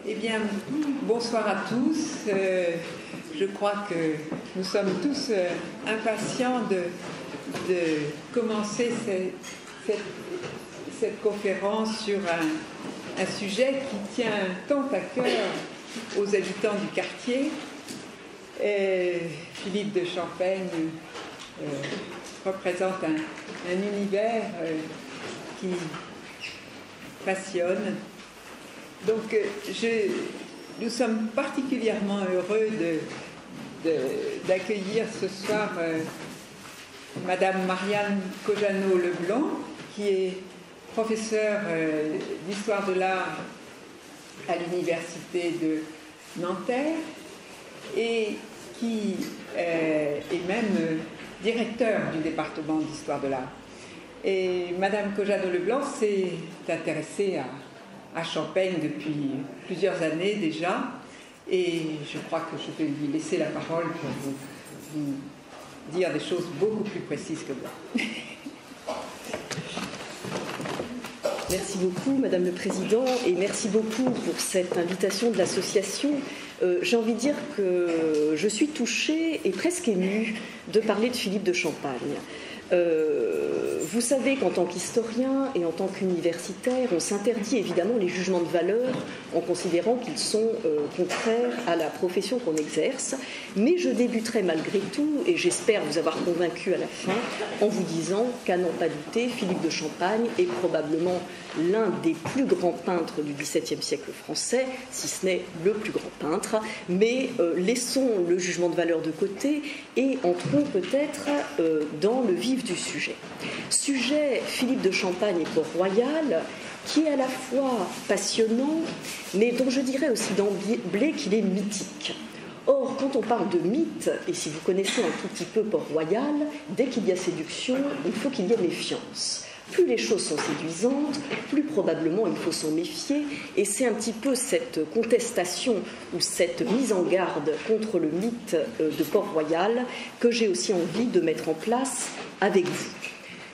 Eh bien, bonsoir à tous. Je crois que nous sommes tous impatients de commencer cette conférence sur un sujet qui tient tant à cœur aux habitants du quartier. Philippe de Champaigne représente un univers qui passionne. Donc, nous sommes particulièrement heureux d'accueillir ce soir Madame Marianne Cojano-Leblanc, qui est professeure d'histoire de l'art à l'université de Nanterre et qui est même directeur du département d'histoire de l'art. Et Madame Cojano-Leblanc s'est intéressée à Champaigne depuis plusieurs années déjà, et je crois que je vais lui laisser la parole pour vous dire des choses beaucoup plus précises que moi. Merci beaucoup, Madame le Président, et merci beaucoup pour cette invitation de l'association. J'ai envie de dire que je suis touchée et presque émue de parler de Philippe de Champaigne. Vous savez qu'en tant qu'historien et en tant qu'universitaire, on s'interdit évidemment les jugements de valeur en considérant qu'ils sont contraires à la profession qu'on exerce. Mais je débuterai malgré tout, et j'espère vous avoir convaincu à la fin, en vous disant qu'à n'en pas douter, Philippe de Champaigne est probablement l'un des plus grands peintres du XVIIe siècle français, si ce n'est le plus grand peintre. Mais laissons le jugement de valeur de côté et entrons peut-être dans le vif du sujet. Sujet Philippe de Champaigne et Port-Royal, qui est à la fois passionnant, mais dont je dirais aussi d'emblée qu'il est mythique. Or, quand on parle de mythe, et si vous connaissez un tout petit peu Port-Royal, dès qu'il y a séduction, il faut qu'il y ait méfiance. Plus les choses sont séduisantes, plus probablement il faut s'en méfier, et c'est un petit peu cette contestation ou cette mise en garde contre le mythe de Port-Royal que j'ai aussi envie de mettre en place avec vous.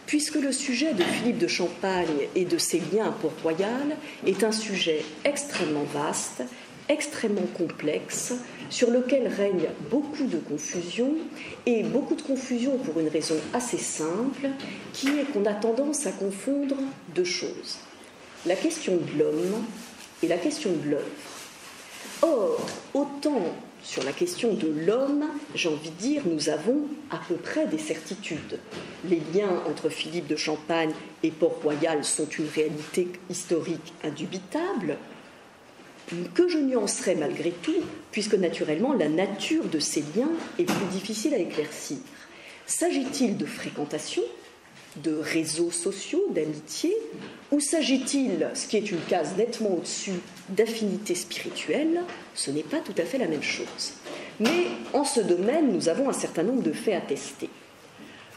Puisque le sujet de Philippe de Champaigne et de ses liens à Port-Royal est un sujet extrêmement vaste, extrêmement complexe, sur lequel règne beaucoup de confusion, et beaucoup de confusion pour une raison assez simple, qui est qu'on a tendance à confondre deux choses: la question de l'homme et la question de l'œuvre. Or, autant sur la question de l'homme, j'ai envie de dire, nous avons à peu près des certitudes. Les liens entre Philippe de Champaigne et Port-Royal sont une réalité historique indubitable, que je nuancerai malgré tout, puisque naturellement la nature de ces liens est plus difficile à éclaircir. S'agit-il de fréquentation, de réseaux sociaux, d'amitié, ou s'agit-il, ce qui est une case nettement au-dessus, d'affinité spirituelle? Ce n'est pas tout à fait la même chose. Mais en ce domaine, nous avons un certain nombre de faits à tester.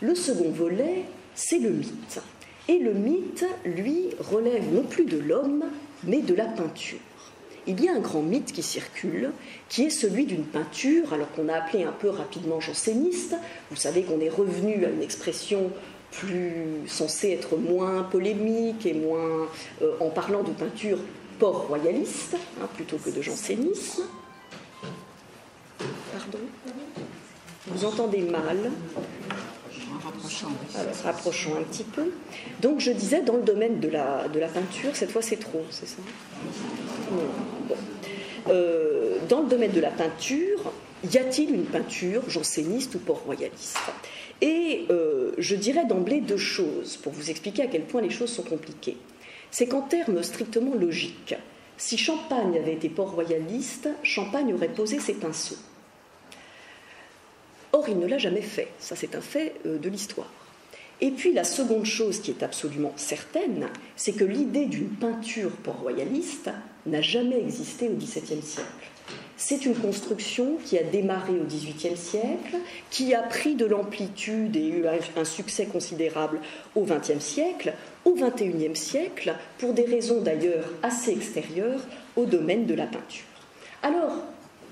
Le second volet, c'est le mythe. Et le mythe, lui, relève non plus de l'homme, mais de la peinture. Il y a un grand mythe qui circule, qui est celui d'une peinture, alors qu'on a appelé un peu rapidement janséniste. Vous savez qu'on est revenu à une expression censée être moins polémique et moins en parlant de peinture port-royaliste, plutôt que de jansénisme. Pardon ? Vous entendez mal ? Alors, rapprochons un petit peu. Donc, je disais, dans le domaine de la peinture, cette fois c'est trop, c'est ça ? Non. Bon. Dans le domaine de la peinture, y a-t-il une peinture janséniste ou port-royaliste ? Et je dirais d'emblée deux choses, pour vous expliquer à quel point les choses sont compliquées. C'est qu'en termes strictement logiques, si Champaigne avait été port-royaliste, Champaigne aurait posé ses pinceaux. Or, il ne l'a jamais fait. Ça, c'est un fait de l'histoire. Et puis, la seconde chose qui est absolument certaine, c'est que l'idée d'une peinture port-royaliste n'a jamais existé au XVIIe siècle. C'est une construction qui a démarré au XVIIIe siècle, qui a pris de l'amplitude et eu un succès considérable au XXe siècle, au XXIe siècle, pour des raisons d'ailleurs assez extérieures au domaine de la peinture. Alors,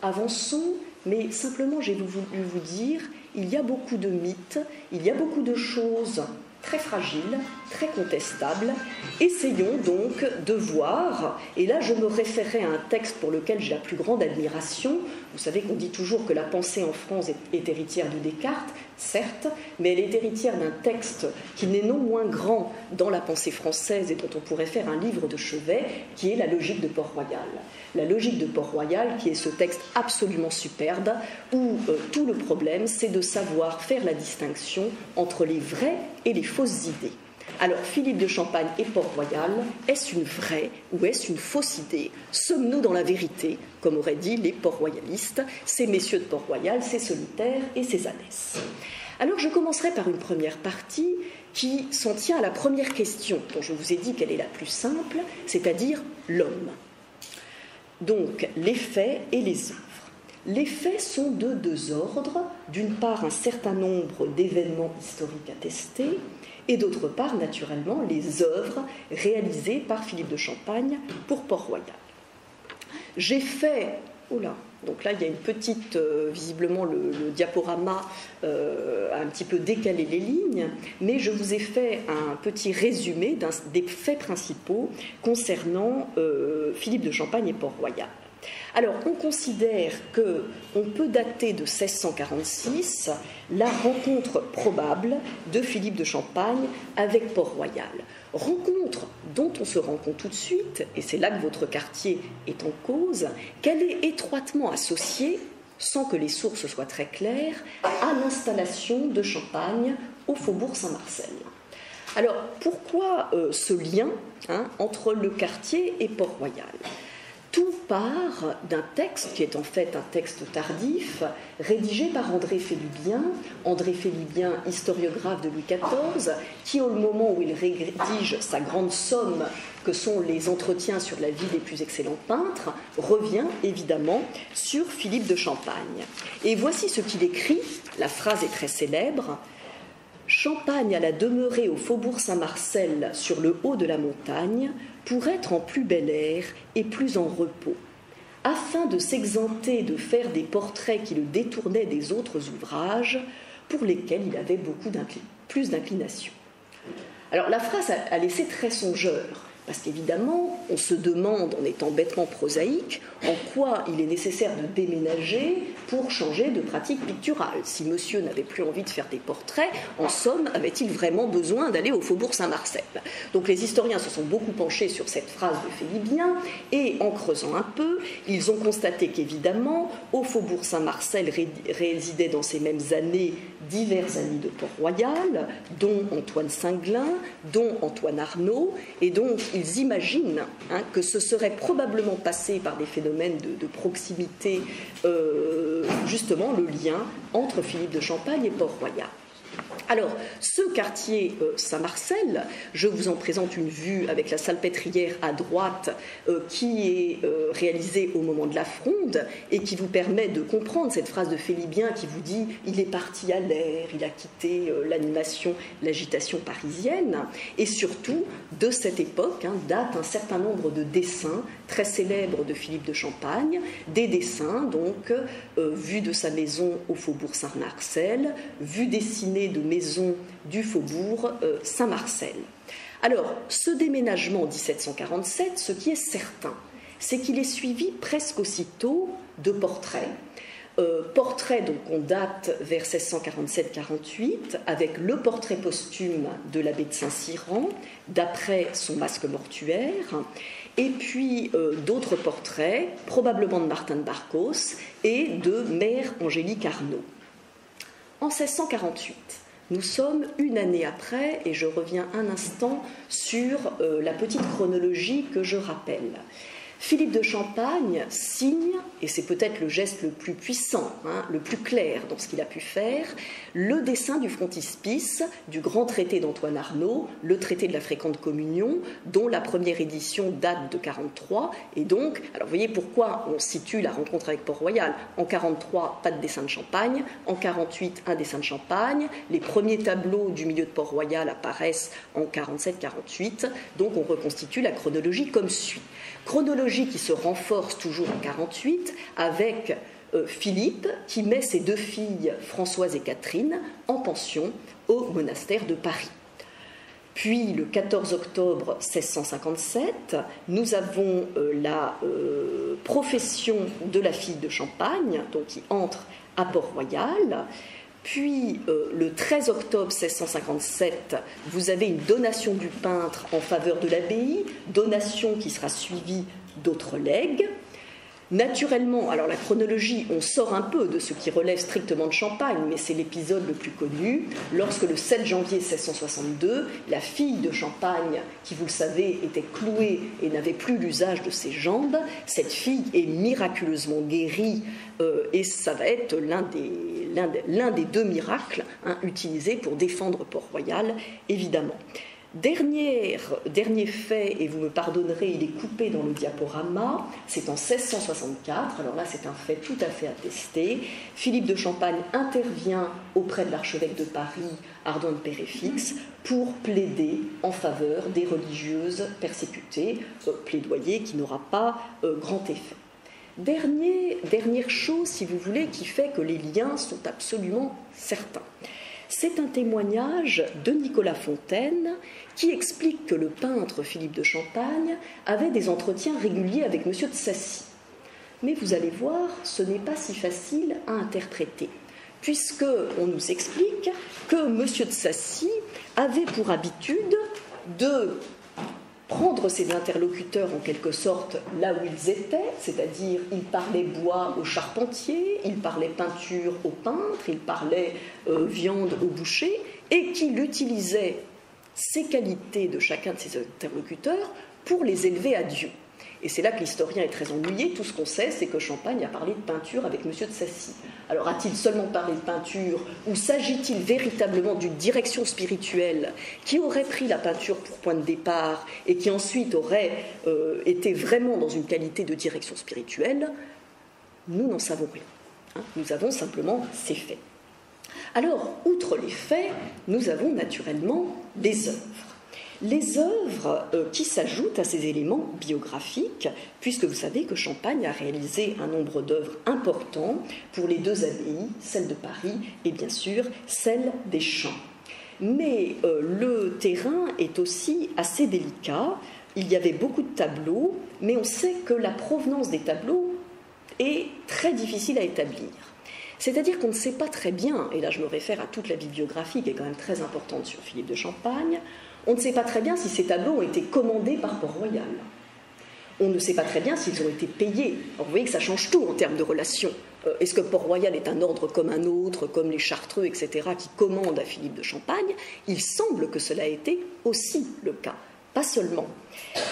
avançons, mais simplement j'ai voulu vous dire, il y a beaucoup de mythes, il y a beaucoup de choses très fragiles, très contestable. Essayons donc de voir, et là je me référerai à un texte pour lequel j'ai la plus grande admiration. Vous savez qu'on dit toujours que la pensée en France est héritière de Descartes, certes, mais elle est héritière d'un texte qui n'est non moins grand dans la pensée française et dont on pourrait faire un livre de chevet, qui est la logique de Port-Royal. La logique de Port-Royal, qui est ce texte absolument superbe, où tout le problème, c'est de savoir faire la distinction entre les vraies et les fausses idées. Alors, Philippe de Champagne et Port-Royal, est-ce une vraie ou est-ce une fausse idée? Sommes-nous dans la vérité, comme auraient dit les port-royalistes, ces messieurs de Port-Royal, ces solitaires et ces ânesses? Alors, je commencerai par une première partie qui s'en tient à la première question, dont je vous ai dit qu'elle est la plus simple, c'est-à-dire l'homme. Donc, les faits et les œuvres. Les faits sont de deux ordres. D'une part, un certain nombre d'événements historiques attestés, et d'autre part, naturellement, les œuvres réalisées par Philippe de Champagne pour Port-Royal. J'ai fait... Oula, donc là, il y a une petite... visiblement, le diaporama a un petit peu décalé les lignes, mais je vous ai fait un petit résumé des faits principaux concernant Philippe de Champagne et Port-Royal. Alors, on considère qu'on peut dater de 1646 la rencontre probable de Philippe de Champagne avec Port-Royal. Rencontre dont on se rend compte tout de suite, et c'est là que votre quartier est en cause, qu'elle est étroitement associée, sans que les sources soient très claires, à l'installation de Champagne au faubourg Saint-Marcel. Alors, pourquoi ce lien entre le quartier et Port-Royal ? Tout part d'un texte qui est en fait un texte tardif, rédigé par André Félibien. André Félibien, historiographe de Louis XIV, qui au moment où il rédige sa grande somme que sont les entretiens sur la vie des plus excellents peintres, revient évidemment sur Philippe de Champagne. Et voici ce qu'il écrit, la phrase est très célèbre. « Champagne alla demeurer au faubourg Saint-Marcel sur le haut de la montagne pour être en plus bel air et plus en repos, afin de s'exempter de faire des portraits qui le détournaient des autres ouvrages pour lesquels il avait plus d'inclination. » Alors la phrase a laissé très songeur, parce qu'évidemment, on se demande, en étant bêtement prosaïque, en quoi il est nécessaire de déménager pour changer de pratique picturale. Si monsieur n'avait plus envie de faire des portraits, en somme, avait-il vraiment besoin d'aller au faubourg Saint-Marcel? Donc les historiens se sont beaucoup penchés sur cette phrase de Félibien, et en creusant un peu, ils ont constaté qu'évidemment, au faubourg Saint-Marcel résidaient dans ces mêmes années divers amis de Port-Royal, dont Antoine Singlin, dont Antoine Arnauld, et donc ils imaginent que ce serait probablement passé par des phénomènes de proximité, justement le lien entre Philippe de Champagne et Port-Royal. Alors, ce quartier Saint-Marcel, je vous en présente une vue avec la salpêtrière à droite qui est réalisée au moment de la Fronde et qui vous permet de comprendre cette phrase de Félibien qui vous dit « il est parti à l'air, il a quitté l'animation, l'agitation parisienne ». Et surtout, de cette époque, date un certain nombre de dessins très célèbres de Philippe de Champagne, des dessins donc vus de sa maison au faubourg Saint-Marcel, vus dessinés de maison du faubourg Saint-Marcel. Alors, ce déménagement en 1747, ce qui est certain, c'est qu'il est suivi presque aussitôt de portraits. Portrait, donc on date vers 1647-48 avec le portrait posthume de l'abbé de Saint-Cyran d'après son masque mortuaire, et puis d'autres portraits, probablement de Martin de Barcos et de Mère Angélique Arnauld. En 1648, nous sommes une année après, et je reviens un instant sur la petite chronologie que je rappelle. Philippe de Champagne signe, et c'est peut-être le geste le plus puissant, le plus clair dans ce qu'il a pu faire, le dessin du frontispice du grand traité d'Antoine Arnauld, le traité de la fréquente communion, dont la première édition date de 1943, et donc, alors vous voyez pourquoi on situe la rencontre avec Port-Royal. En 1943, pas de dessin de Champagne, en 1948, un dessin de Champagne, les premiers tableaux du milieu de Port-Royal apparaissent en 1947-1948, donc on reconstitue la chronologie comme suit. Chronologie qui se renforce toujours en 1948 avec Philippe qui met ses deux filles Françoise et Catherine en pension au monastère de Paris. Puis, le 14 octobre 1657, nous avons la profession de la fille de Champagne, donc qui entre à Port-Royal. Puis, le 13 octobre 1657, vous avez une donation du peintre en faveur de l'abbaye, donation qui sera suivie d'autres legs. Naturellement, alors la chronologie, on sort un peu de ce qui relève strictement de Champagne, mais c'est l'épisode le plus connu, lorsque le 7 janvier 1662, la fille de Champagne, qui vous le savez était clouée et n'avait plus l'usage de ses jambes, cette fille est miraculeusement guérie et ça va être l'un des deux miracles utilisés pour défendre Port-Royal, évidemment. Dernier fait, et vous me pardonnerez, il est coupé dans le diaporama, c'est en 1664, alors là c'est un fait tout à fait attesté. Philippe de Champagne intervient auprès de l'archevêque de Paris, Ardouin de Péréfixe, pour plaider en faveur des religieuses persécutées, plaidoyer qui n'aura pas grand effet. Dernière chose, si vous voulez, qui fait que les liens sont absolument certains. C'est un témoignage de Nicolas Fontaine qui explique que le peintre Philippe de Champagne avait des entretiens réguliers avec M. de Sacy. Mais vous allez voir, ce n'est pas si facile à interpréter, puisqu'on nous explique que M. de Sacy avait pour habitude de prendre ses interlocuteurs en quelque sorte là où ils étaient, c'est-à-dire il parlait bois au charpentier, il parlait peinture au peintre, il parlait viande au boucher, et qu'il utilisait ces qualités de chacun de ses interlocuteurs pour les élever à Dieu. Et c'est là que l'historien est très ennuyé. Tout ce qu'on sait, c'est que Champagne a parlé de peinture avec M. de Sacy. Alors, a-t-il seulement parlé de peinture, ou s'agit-il véritablement d'une direction spirituelle qui aurait pris la peinture pour point de départ et qui ensuite aurait été vraiment dans une qualité de direction spirituelle? Nous n'en savons rien. Nous avons simplement ces faits. Alors, outre les faits, nous avons naturellement les œuvres. Les œuvres qui s'ajoutent à ces éléments biographiques, puisque vous savez que Champagne a réalisé un nombre d'œuvres importants pour les deux abbayes, celle de Paris et bien sûr celle des Champs. Mais le terrain est aussi assez délicat. Il y avait beaucoup de tableaux, mais on sait que la provenance des tableaux est très difficile à établir. C'est-à-dire qu'on ne sait pas très bien, et là je me réfère à toute la bibliographie qui est quand même très importante sur Philippe de Champagne, on ne sait pas très bien si ces tableaux ont été commandés par Port-Royal. On ne sait pas très bien s'ils ont été payés. Alors vous voyez que ça change tout en termes de relations. Est-ce que Port-Royal est un ordre comme un autre, comme les Chartreux, etc., qui commandent à Philippe de Champagne? Il semble que cela ait été aussi le cas. Pas seulement.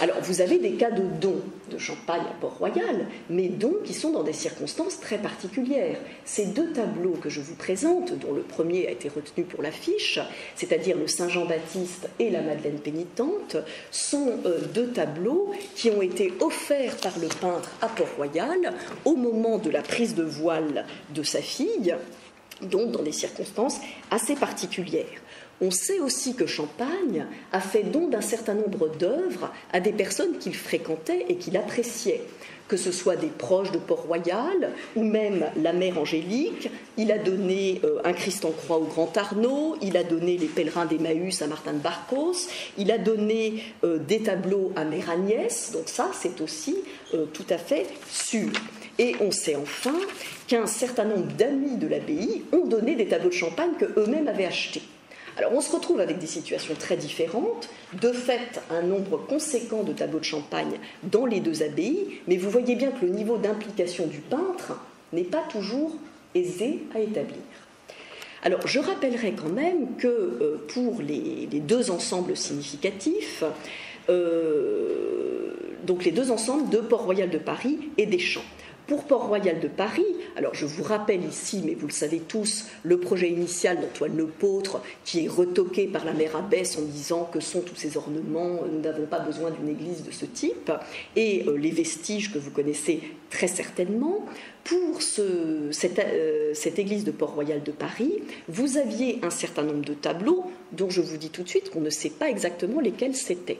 Alors, vous avez des cas de dons de Champagne à Port-Royal, mais dons qui sont dans des circonstances très particulières. Ces deux tableaux que je vous présente, dont le premier a été retenu pour l'affiche, c'est-à-dire le Saint-Jean-Baptiste et la Madeleine pénitente, sont deux tableaux qui ont été offerts par le peintre à Port-Royal au moment de la prise de voile de sa fille, donc dans des circonstances assez particulières. On sait aussi que Champagne a fait don d'un certain nombre d'œuvres à des personnes qu'il fréquentait et qu'il appréciait, que ce soit des proches de Port-Royal ou même la mère Angélique. Il a donné un Christ en croix au Grand Arnaud, il a donné les pèlerins d'Emmaüs à Martin de Barcos, il a donné des tableaux à Mère Agnès, donc ça c'est aussi tout à fait sûr. Et on sait enfin qu'un certain nombre d'amis de l'abbaye ont donné des tableaux de Champagne qu'eux-mêmes avaient achetés. Alors on se retrouve avec des situations très différentes, de fait un nombre conséquent de tableaux de Champagne dans les deux abbayes, mais vous voyez bien que le niveau d'implication du peintre n'est pas toujours aisé à établir. Alors je rappellerai quand même que pour les deux ensembles significatifs, donc les deux ensembles de Port-Royal de Paris et des Champs. Pour Port-Royal de Paris, alors je vous rappelle ici, mais vous le savez tous, le projet initial d'Antoine Lepôtre, qui est retoqué par la mère abbesse en disant que sont tous ces ornements, nous n'avons pas besoin d'une église de ce type, et les vestiges que vous connaissez très certainement. Pour cette église de Port-Royal de Paris, vous aviez un certain nombre de tableaux dont je vous dis tout de suite qu'on ne sait pas exactement lesquels c'était.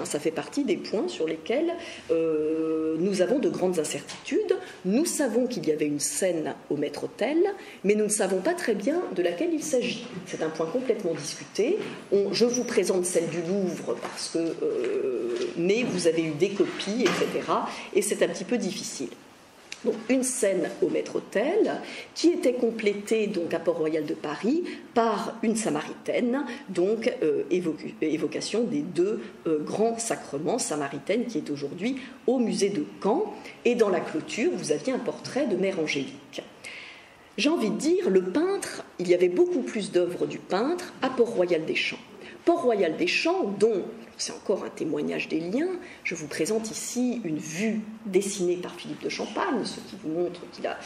Ça fait partie des points sur lesquels nous avons de grandes incertitudes. Nous savons qu'il y avait une scène au maître-autel, mais nous ne savons pas très bien de laquelle il s'agit. C'est un point complètement discuté. Je vous présente celle du Louvre parce que, mais vous avez eu des copies, etc. Et c'est un petit peu difficile. Donc, une scène au maître-autel qui était complétée donc à Port-Royal de Paris par une samaritaine, donc évocation des deux grands sacrements samaritaines qui est aujourd'hui au musée de Caen. Et dans la clôture, vous aviez un portrait de Mère Angélique. J'ai envie de dire, le peintre, il y avait beaucoup plus d'œuvres du peintre à Port-Royal des Champs. Port-Royal des Champs, dont c'est encore un témoignage des liens. Je vous présente ici une vue dessinée par Philippe de Champagne, ce qui vous montre qu'il a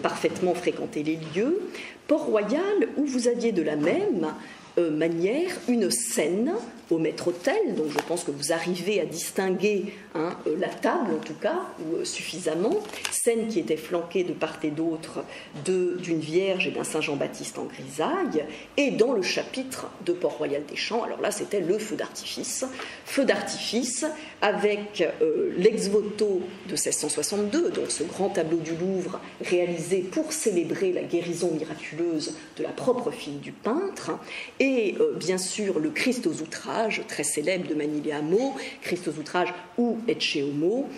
parfaitement fréquenté les lieux. Port-Royal, où vous aviez de la même manière une scène au maître-autel, donc je pense que vous arrivez à distinguer la table en tout cas, suffisamment, scène qui était flanquée de part et d'autre d'une Vierge et d'un Saint Jean-Baptiste en grisaille, et dans le chapitre de Port-Royal des Champs, alors là c'était le feu d'artifice avec l'ex-voto de 1662, donc ce grand tableau du Louvre réalisé pour célébrer la guérison miraculeuse de la propre fille du peintre, et bien sûr le Christ aux outrages, très célèbre de Manille-et-Hameau, Christ aux outrages ou Ecce Homo,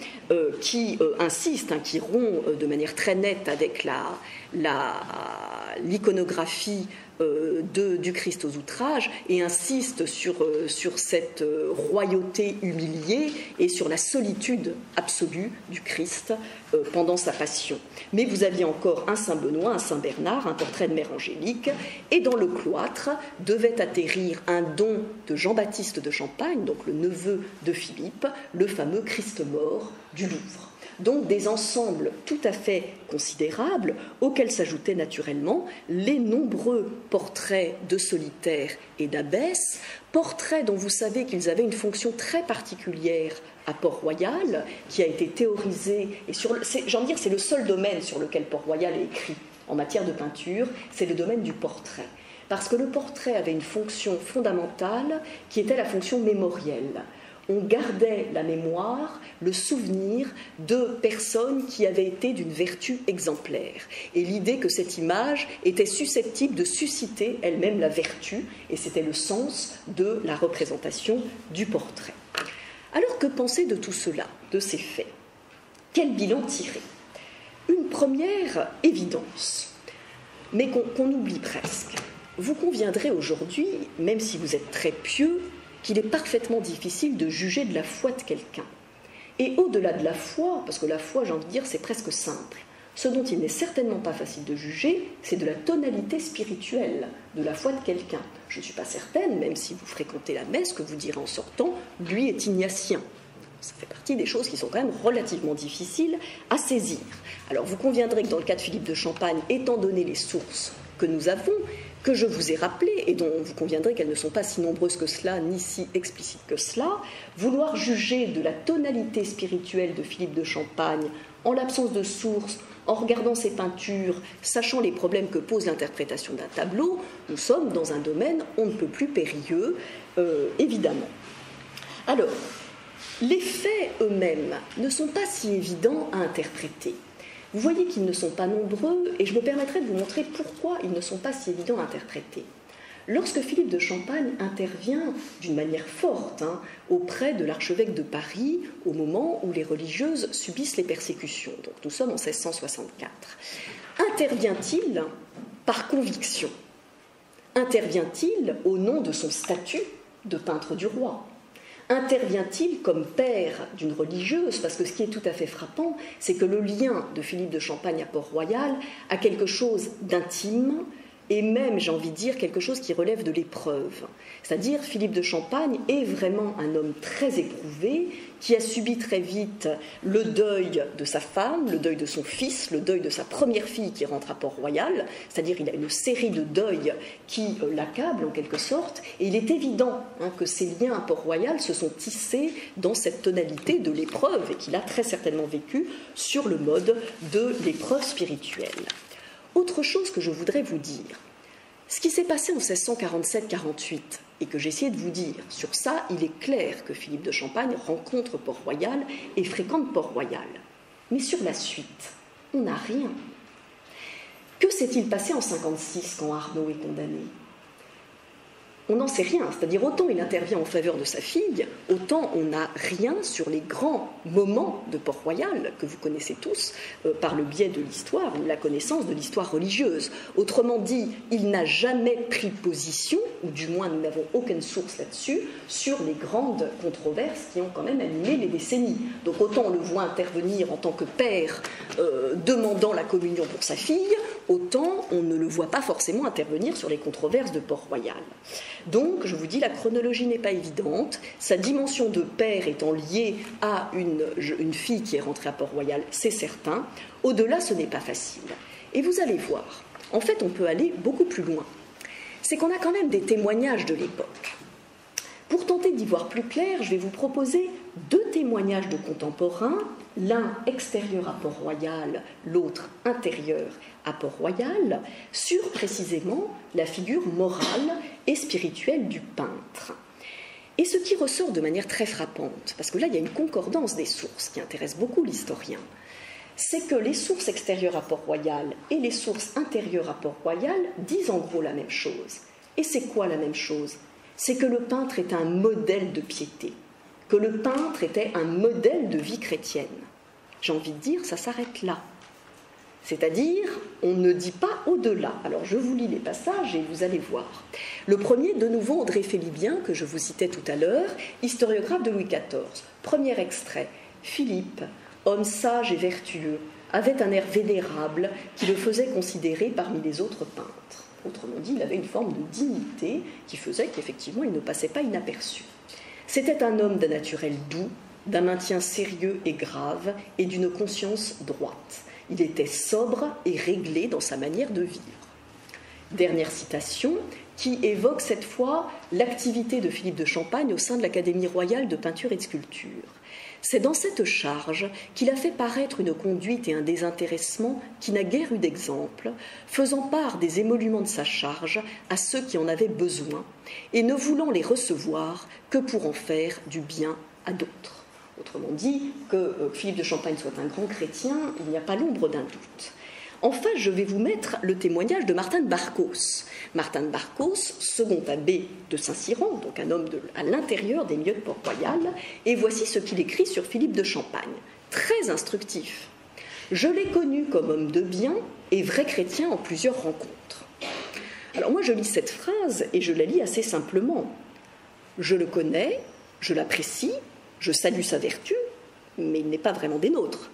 qui insiste, qui rompt de manière très nette avec l'iconographie du Christ aux outrages et insiste sur cette royauté humiliée et sur la solitude absolue du Christ pendant sa passion. Mais vous aviez encore un Saint Benoît, un Saint Bernard, un portrait de Mère Angélique, et dans le cloître devait atterrir un don de Jean-Baptiste de Champagne, donc le neveu de Philippe, le fameux Christ mort du Louvre. Donc des ensembles tout à fait considérables auxquels s'ajoutaient naturellement les nombreux portraits de solitaires et d'abbesses, portraits dont vous savez qu'ils avaient une fonction très particulière à Port-Royal, qui a été théorisé, et c'est le seul domaine sur lequel Port-Royal est écrit en matière de peinture, c'est le domaine du portrait. Parce que le portrait avait une fonction fondamentale qui était la fonction mémorielle. On gardait la mémoire, le souvenir de personnes qui avaient été d'une vertu exemplaire. Et l'idée que cette image était susceptible de susciter elle-même la vertu, et c'était le sens de la représentation du portrait. Alors que penser de tout cela, de ces faits? Quel bilan tirer? Une première évidence, mais qu'on oublie presque. Vous conviendrez aujourd'hui, même si vous êtes très pieux, qu'il est parfaitement difficile de juger de la foi de quelqu'un. Et au-delà de la foi, parce que la foi, j'ai envie de dire, c'est presque simple, ce dont il n'est certainement pas facile de juger, c'est de la tonalité spirituelle de la foi de quelqu'un. Je ne suis pas certaine, même si vous fréquentez la messe, que vous direz en sortant, lui est ignatien. Ça fait partie des choses qui sont quand même relativement difficiles à saisir. Alors vous conviendrez que dans le cas de Philippe de Champagne, étant donné les sources que nous avons, que je vous ai rappelées, et dont vous conviendrez qu'elles ne sont pas si nombreuses que cela, ni si explicites que cela, vouloir juger de la tonalité spirituelle de Philippe de Champagne en l'absence de sources, en regardant ses peintures, sachant les problèmes que pose l'interprétation d'un tableau, nous sommes dans un domaine on ne peut plus périlleux, évidemment. Alors, les faits eux-mêmes ne sont pas si évidents à interpréter. Vous voyez qu'ils ne sont pas nombreux, et je me permettrai de vous montrer pourquoi ils ne sont pas si évidents à interpréter. Lorsque Philippe de Champagne intervient d'une manière forte auprès de l'archevêque de Paris au moment où les religieuses subissent les persécutions, donc nous sommes en 1664, intervient-il par conviction? Intervient-il au nom de son statut de peintre du roi? Intervient-il comme père d'une religieuse? Parce que ce qui est tout à fait frappant, c'est que le lien de Philippe de Champagne à Port-Royal a quelque chose d'intime, et même, j'ai envie de dire, quelque chose qui relève de l'épreuve. C'est-à-dire, Philippe de Champagne est vraiment un homme très éprouvé, qui a subi très vite le deuil de sa femme, le deuil de son fils, le deuil de sa première fille qui rentre à Port-Royal, c'est-à-dire il a une série de deuils qui l'accablent en quelque sorte, et il est évident que ces liens à Port-Royal se sont tissés dans cette tonalité de l'épreuve, et qu'il a très certainement vécu sur le mode de l'épreuve spirituelle. Autre chose que je voudrais vous dire, ce qui s'est passé en 1647-48, et que j'ai essayé de vous dire, sur ça, il est clair que Philippe de Champagne rencontre Port-Royal et fréquente Port-Royal. Mais sur la suite, on n'a rien. Que s'est-il passé en 1956 quand Arnaud est condamné? On n'en sait rien, c'est-à-dire autant il intervient en faveur de sa fille, autant on n'a rien sur les grands moments de Port-Royal, que vous connaissez tous, par le biais de l'histoire ou la connaissance de l'histoire religieuse. Autrement dit, il n'a jamais pris position, ou du moins nous n'avons aucune source là-dessus, sur les grandes controverses qui ont quand même animé les décennies. Donc autant on le voit intervenir en tant que père demandant la communion pour sa fille, autant on ne le voit pas forcément intervenir sur les controverses de Port-Royal. Donc, je vous dis, la chronologie n'est pas évidente. Sa dimension de père étant liée à une fille qui est rentrée à Port-Royal, c'est certain. Au-delà, ce n'est pas facile. Et vous allez voir, en fait, on peut aller beaucoup plus loin. C'est qu'on a quand même des témoignages de l'époque. Pour tenter d'y voir plus clair, je vais vous proposer 2 témoignages de contemporains, l'un extérieur à Port-Royal, l'autre intérieur à Port-Royal, sur précisément la figure morale et spirituelle du peintre. Et ce qui ressort de manière très frappante, parce que là il y a une concordance des sources qui intéresse beaucoup l'historien, c'est que les sources extérieures à Port-Royal et les sources intérieures à Port-Royal disent en gros la même chose. Et c'est quoi la même chose? C'est que le peintre est un modèle de piété, que le peintre était un modèle de vie chrétienne. J'ai envie de dire, ça s'arrête là. C'est-à-dire, on ne dit pas au-delà. Alors, je vous lis les passages et vous allez voir. Le premier, de nouveau, André Félibien, que je vous citais tout à l'heure, historiographe de Louis XIV. Premier extrait. Philippe, homme sage et vertueux, avait un air vénérable qui le faisait considérer parmi les autres peintres. Autrement dit, il avait une forme de dignité qui faisait qu'effectivement, il ne passait pas inaperçu. C'était un homme d'un naturel doux, d'un maintien sérieux et grave et d'une conscience droite. Il était sobre et réglé dans sa manière de vivre. Dernière citation qui évoque cette fois l'activité de Philippe de Champagne au sein de l'Académie royale de peinture et de sculpture. C'est dans cette charge qu'il a fait paraître une conduite et un désintéressement qui n'a guère eu d'exemple, faisant part des émoluments de sa charge à ceux qui en avaient besoin et ne voulant les recevoir que pour en faire du bien à d'autres. Autrement dit, que Philippe de Champagne soit un grand chrétien, il n'y a pas l'ombre d'un doute. Enfin, je vais vous mettre le témoignage de Martin de Barcos. Martin de Barcos, second abbé de Saint-Cyran, donc un homme à l'intérieur des milieux de Port-Royal, et voici ce qu'il écrit sur Philippe de Champagne. Très instructif. Je l'ai connu comme homme de bien et vrai chrétien en plusieurs rencontres. Alors moi, je lis cette phrase et je la lis assez simplement. Je le connais, je l'apprécie, je salue sa vertu, mais il n'est pas vraiment des nôtres.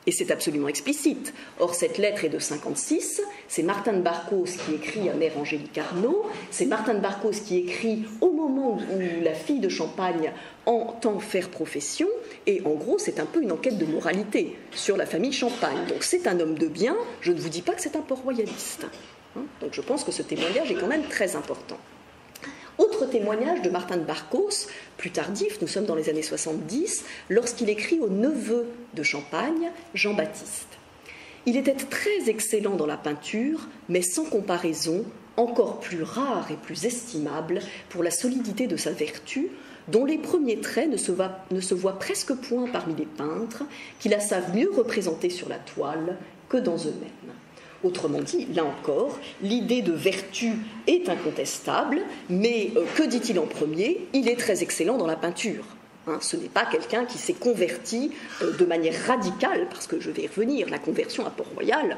Et c'est absolument explicite. Or, cette lettre est de 1956, c'est Martin de Barcos qui écrit à Mère Angélique Arnaud, c'est Martin de Barcos qui écrit au moment où la fille de Champagne entend faire profession, et en gros, c'est un peu une enquête de moralité sur la famille Champagne. Donc c'est un homme de bien, je ne vous dis pas que c'est un port-royaliste. Donc je pense que ce témoignage est quand même très important. Autre témoignage de Martin de Barcos, plus tardif, nous sommes dans les années 70, lorsqu'il écrit au neveu de Champagne, Jean-Baptiste. Il était très excellent dans la peinture, mais sans comparaison, encore plus rare et plus estimable pour la solidité de sa vertu, dont les premiers traits ne se voient presque point parmi les peintres, qui la savent mieux représenter sur la toile que dans eux-mêmes. Autrement dit, là encore, l'idée de vertu est incontestable, mais que dit-il en premier? Il est très excellent dans la peinture. Ce n'est pas quelqu'un qui s'est converti de manière radicale, parce que je vais y revenir, la conversion à Port-Royal,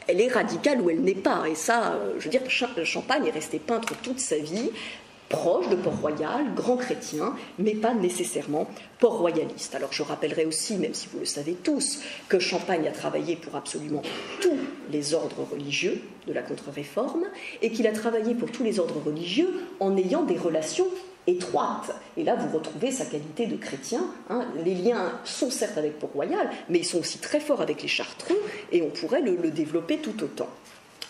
elle est radicale ou elle n'est pas. Et ça, je veux dire, Champagne est resté peintre toute sa vie, proche de Port-Royal, grand chrétien, mais pas nécessairement port-royaliste. Alors je rappellerai aussi, même si vous le savez tous, que Champagne a travaillé pour absolument tous les ordres religieux de la Contre-Réforme et qu'il a travaillé pour tous les ordres religieux en ayant des relations étroites. Et là, vous retrouvez sa qualité de chrétien. Les liens sont certes avec Port-Royal, mais ils sont aussi très forts avec les Chartreux et on pourrait le développer tout autant.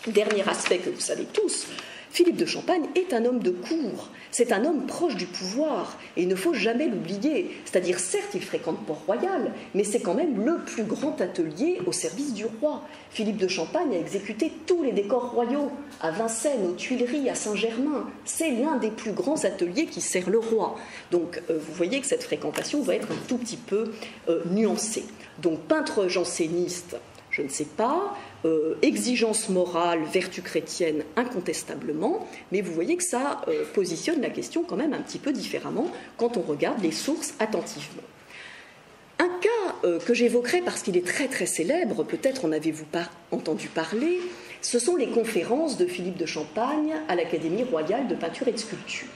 Dernier aspect que vous savez tous, Philippe de Champagne est un homme de cour, c'est un homme proche du pouvoir, et il ne faut jamais l'oublier. C'est-à-dire, certes, il fréquente Port-Royal, mais c'est quand même le plus grand atelier au service du roi. Philippe de Champagne a exécuté tous les décors royaux, à Vincennes, aux Tuileries, à Saint-Germain. C'est l'un des plus grands ateliers qui sert le roi. Donc, vous voyez que cette fréquentation va être un tout petit peu nuancée. Donc, peintre janséniste, je ne sais pas, exigence morale, vertu chrétienne, incontestablement, mais vous voyez que ça positionne la question quand même un petit peu différemment quand on regarde les sources attentivement. Un cas que j'évoquerai parce qu'il est très très célèbre, peut-être en avez-vous pas entendu parler, ce sont les conférences de Philippe de Champagne à l'Académie royale de peinture et de sculpture.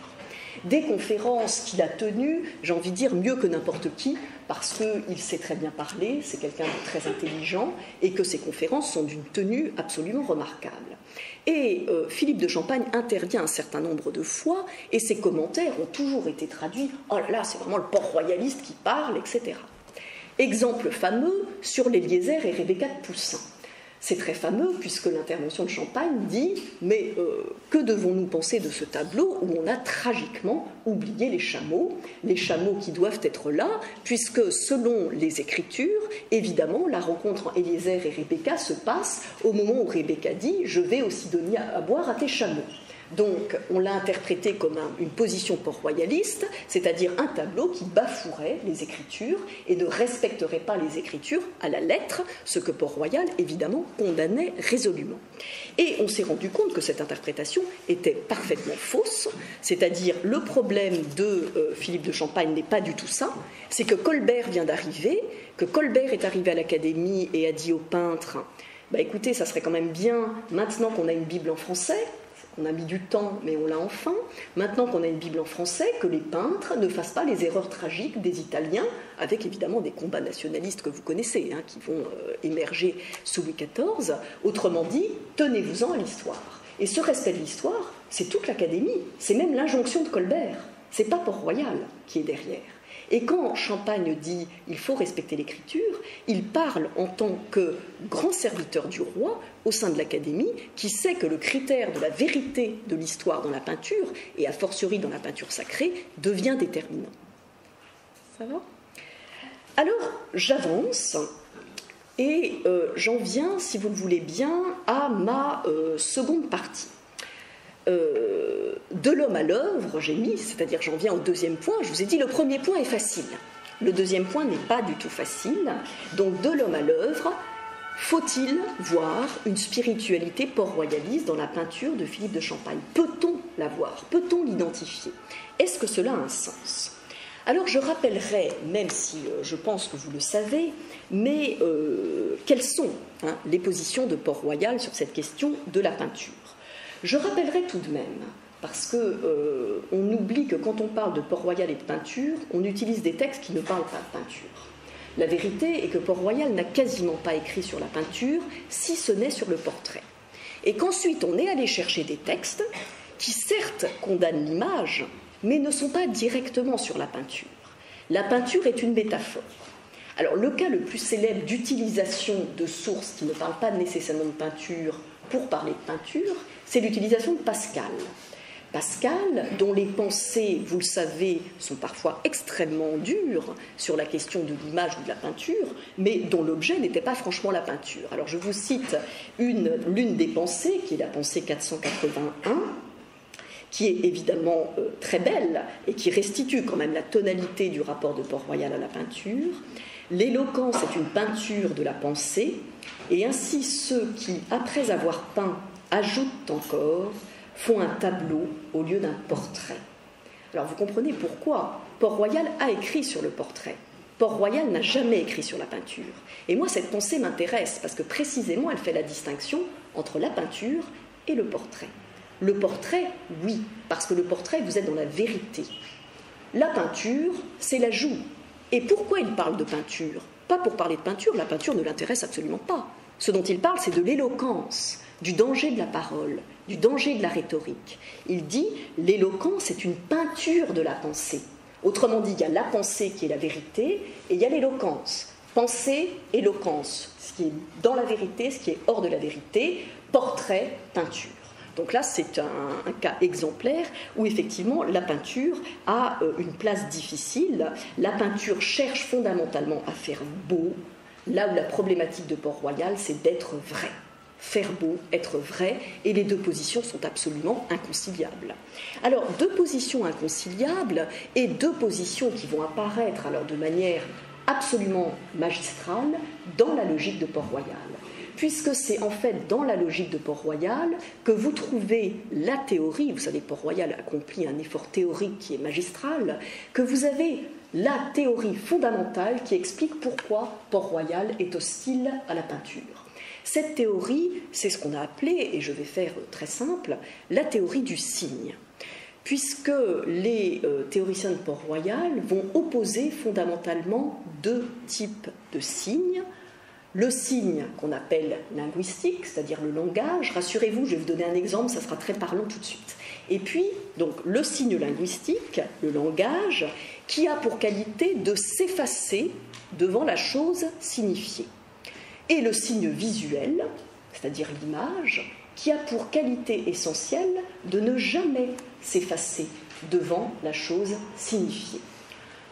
Des conférences qu'il a tenues, j'ai envie de dire mieux que n'importe qui, parce qu'il sait très bien parler, c'est quelqu'un de très intelligent, et que ces conférences sont d'une tenue absolument remarquable. Et Philippe de Champagne intervient un certain nombre de fois, et ses commentaires ont toujours été traduits « Oh là là, c'est vraiment le port royaliste qui parle, etc. » Exemple fameux sur l'Éliézer et Rebecca de Poussin. C'est très fameux puisque l'intervention de Champagne dit « Mais que devons-nous penser de ce tableau où on a tragiquement oublié les chameaux qui doivent être là, puisque selon les Écritures, évidemment, la rencontre entre Éliézer et Rebecca se passe au moment où Rebecca dit « Je vais aussi donner à boire à tes chameaux ». Donc, on l'a interprété comme une position port-royaliste, c'est-à-dire un tableau qui bafouerait les Écritures et ne respecterait pas les Écritures à la lettre, ce que Port-Royal, évidemment, condamnait résolument. Et on s'est rendu compte que cette interprétation était parfaitement fausse, c'est-à-dire le problème de Philippe de Champagne n'est pas du tout ça, c'est que Colbert vient d'arriver, que Colbert est arrivé à l'Académie et a dit aux peintres « Écoutez, ça serait quand même bien, maintenant qu'on a une Bible en français, on a mis du temps, mais on l'a enfin. Maintenant qu'on a une Bible en français, que les peintres ne fassent pas les erreurs tragiques des Italiens, avec évidemment des combats nationalistes que vous connaissez, qui vont émerger sous Louis XIV. Autrement dit, tenez-vous-en à l'histoire. Et ce respect de l'histoire, c'est toute l'Académie, c'est même l'injonction de Colbert. C'est pas Port-Royal qui est derrière. Et quand Champagne dit « il faut respecter l'écriture », il parle en tant que grand serviteur du roi au sein de l'Académie, qui sait que le critère de la vérité de l'histoire dans la peinture, et a fortiori dans la peinture sacrée, devient déterminant. Ça va ? Alors, j'avance, et j'en viens, si vous le voulez bien, à ma seconde partie. De l'homme à l'œuvre, j'ai mis, c'est-à-dire j'en viens au deuxième point, je vous ai dit le premier point est facile, le deuxième point n'est pas du tout facile, donc de l'homme à l'œuvre, faut-il voir une spiritualité port-royaliste dans la peinture de Philippe de Champagne? Peut-on la voir? Peut-on l'identifier? Est-ce que cela a un sens? Alors je rappellerai, même si je pense que vous le savez, mais quelles sont les positions de Port-Royal sur cette question de la peinture? Je rappellerai tout de même, parce qu'on oublie que quand on parle de Port-Royal et de peinture, on utilise des textes qui ne parlent pas de peinture. La vérité est que Port-Royal n'a quasiment pas écrit sur la peinture, si ce n'est sur le portrait. Et qu'ensuite on est allé chercher des textes qui certes condamnent l'image, mais ne sont pas directement sur la peinture. La peinture est une métaphore. Alors le cas le plus célèbre d'utilisation de sources qui ne parlent pas nécessairement de peinture pour parler de peinture, c'est l'utilisation de Pascal. Pascal, dont les pensées, vous le savez, sont parfois extrêmement dures sur la question de l'image ou de la peinture, mais dont l'objet n'était pas franchement la peinture. Alors je vous cite l'une des pensées, qui est la pensée 481, qui est évidemment très belle et qui restitue quand même la tonalité du rapport de Port-Royal à la peinture. L'éloquence est une peinture de la pensée, et ainsi ceux qui, après avoir peint, ajoutent encore, font un tableau au lieu d'un portrait. Alors vous comprenez pourquoi Port-Royal a écrit sur le portrait. Port-Royal n'a jamais écrit sur la peinture. Et moi, cette pensée m'intéresse parce que précisément, elle fait la distinction entre la peinture et le portrait. Le portrait, oui, parce que le portrait, vous êtes dans la vérité. La peinture, c'est l'ajout. Et pourquoi il parle de peinture? Pas pour parler de peinture, la peinture ne l'intéresse absolument pas. Ce dont il parle, c'est de l'éloquence, du danger de la parole, du danger de la rhétorique. Il dit l'éloquence est une peinture de la pensée. Autrement dit, il y a la pensée qui est la vérité et il y a l'éloquence. Pensée, éloquence, ce qui est dans la vérité, ce qui est hors de la vérité, portrait, peinture. Donc là, c'est un cas exemplaire où effectivement la peinture a une place difficile. La peinture cherche fondamentalement à faire beau, là où la problématique de Port-Royal, c'est d'être vrai. Faire beau, être vrai, et les deux positions sont absolument inconciliables. Alors, deux positions inconciliables et deux positions qui vont apparaître alors de manière absolument magistral dans la logique de Port-Royal, puisque c'est en fait dans la logique de Port-Royal que vous trouvez la théorie, vous savez, Port-Royal accomplit un effort théorique qui est magistral, que vous avez la théorie fondamentale qui explique pourquoi Port-Royal est hostile à la peinture. Cette théorie, c'est ce qu'on a appelé, et je vais faire très simple, la théorie du signe, puisque les théoriciens de Port-Royal vont opposer fondamentalement deux types de signes. Le signe qu'on appelle linguistique, c'est-à-dire le langage, rassurez-vous, je vais vous donner un exemple, ça sera très parlant tout de suite. Et puis, donc, le signe linguistique, le langage, qui a pour qualité de s'effacer devant la chose signifiée. Et le signe visuel, c'est-à-dire l'image, qui a pour qualité essentielle de ne jamais s'effacer devant la chose signifiée.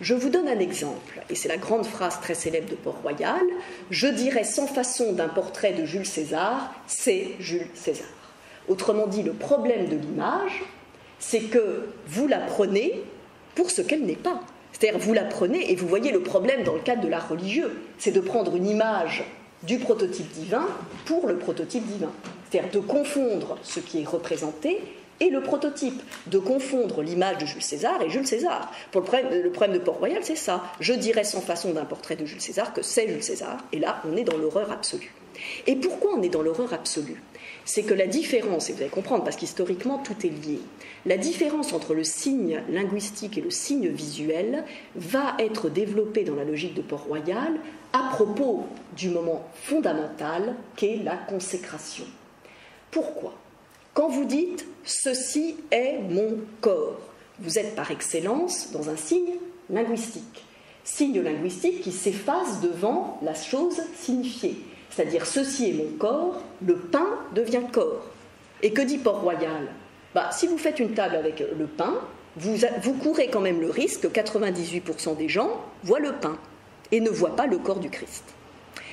Je vous donne un exemple, et c'est la grande phrase très célèbre de Port-Royal, je dirais sans façon d'un portrait de Jules César, c'est Jules César. Autrement dit, le problème de l'image, c'est que vous la prenez pour ce qu'elle n'est pas. C'est-à-dire, vous la prenez, et vous voyez le problème dans le cadre de l'art religieux, c'est de prendre une image du prototype divin pour le prototype divin. C'est-à-dire de confondre ce qui est représenté et le prototype, de confondre l'image de Jules César et Jules César. Pour le problème de Port-Royal, c'est ça. Je dirais sans façon d'un portrait de Jules César que c'est Jules César, et là, on est dans l'horreur absolue. Et pourquoi on est dans l'horreur absolue ? C'est que la différence, et vous allez comprendre, parce qu'historiquement, tout est lié, la différence entre le signe linguistique et le signe visuel va être développée dans la logique de Port-Royal à propos du moment fondamental qu'est la consécration. Pourquoi ? Quand vous dites « ceci est mon corps », vous êtes par excellence dans un signe linguistique. Signe linguistique qui s'efface devant la chose signifiée. C'est-à-dire « ceci est mon corps », le pain devient corps. Et que dit Port-Royal ? Si vous faites une table avec le pain, vous courez quand même le risque que 98% des gens voient le pain et ne voient pas le corps du Christ.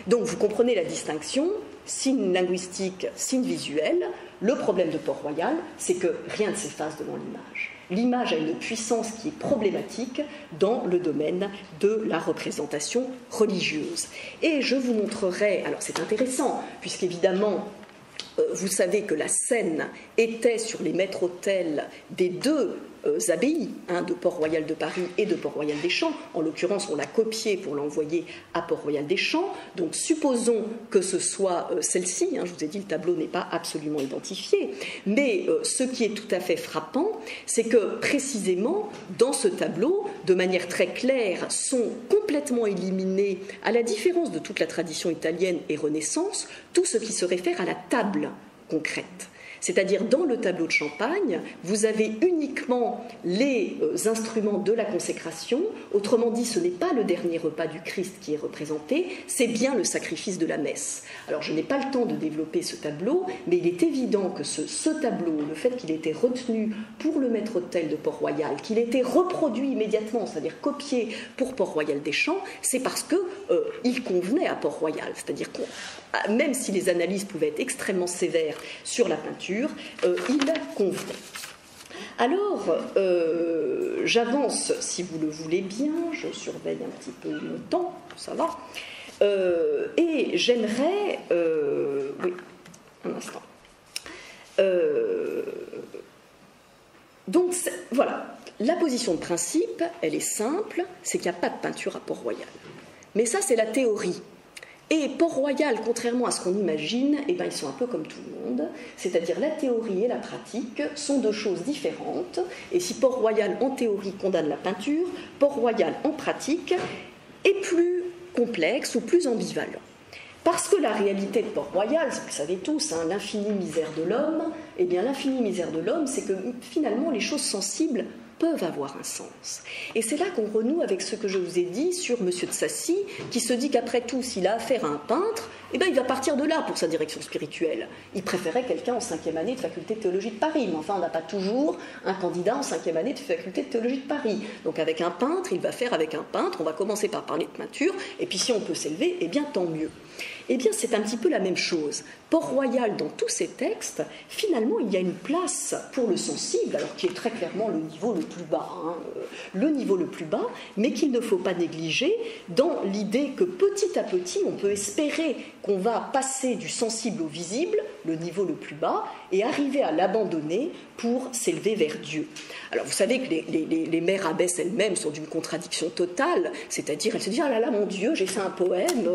Donc vous comprenez la distinction, signe linguistique, signe visuel. Le problème de Port-Royal, c'est que rien ne s'efface devant l'image. L'image a une puissance qui est problématique dans le domaine de la représentation religieuse. Et je vous montrerai, alors c'est intéressant, puisqu'évidemment, vous savez que la scène était sur les maîtres-autels des deux abbayes, de Port-Royal de Paris et de Port-Royal des Champs. En l'occurrence, on l'a copié pour l'envoyer à Port-Royal des Champs. Donc, supposons que ce soit celle-ci. Je vous ai dit, le tableau n'est pas absolument identifié. Mais ce qui est tout à fait frappant, c'est que précisément, dans ce tableau, de manière très claire, sont complètement éliminés, à la différence de toute la tradition italienne et Renaissance, tout ce qui se réfère à la table concrète. C'est-à-dire, dans le tableau de Champagne, vous avez uniquement les instruments de la consécration. Autrement dit, ce n'est pas le dernier repas du Christ qui est représenté, c'est bien le sacrifice de la messe. Alors, je n'ai pas le temps de développer ce tableau, mais il est évident que ce tableau, le fait qu'il ait été retenu pour le maître-autel de Port-Royal, qu'il ait été reproduit immédiatement, c'est-à-dire copié pour Port-Royal des Champs, c'est parce qu'il convenait à Port-Royal. C'est-à-dire que même si les analyses pouvaient être extrêmement sévères sur la peinture, il convenait. Alors, j'avance, si vous le voulez bien, je surveille un petit peu mon temps, ça va, et j'aimerais... oui, un instant. Donc, voilà, la position de principe, elle est simple, c'est qu'il n'y a pas de peinture à Port-Royal. Mais ça, c'est la théorie. Et Port-Royal, contrairement à ce qu'on imagine, ils sont un peu comme tout le monde, c'est-à-dire la théorie et la pratique sont deux choses différentes, et si Port-Royal en théorie condamne la peinture, Port-Royal en pratique est plus complexe ou plus ambivalent. Parce que la réalité de Port-Royal, vous le savez tous, l'infinie misère de l'homme, l'infinie misère de l'homme, c'est que finalement les choses sensibles peuvent avoir un sens. Et c'est là qu'on renoue avec ce que je vous ai dit sur M. de Sacy, qui se dit qu'après tout, s'il a affaire à un peintre, il va partir de là pour sa direction spirituelle. Il préférait quelqu'un en 5e année de faculté de théologie de Paris, mais enfin, on n'a pas toujours un candidat en 5e année de faculté de théologie de Paris. Donc avec un peintre, il va faire avec un peintre, on va commencer par parler de peinture, et puis si on peut s'élever, tant mieux. Eh bien, c'est un petit peu la même chose. Port-Royal, dans tous ces textes, finalement, il y a une place pour le sensible, alors qui est très clairement le niveau le plus bas, le niveau le plus bas, mais qu'il ne faut pas négliger dans l'idée que petit à petit, on peut espérer qu'on va passer du sensible au visible, le niveau le plus bas, et arriver à l'abandonner pour s'élever vers Dieu. Alors, vous savez que les mères abbesses elles-mêmes sont d'une contradiction totale, c'est-à-dire, elles se disent « Ah là là, mon Dieu, j'ai fait un poème »,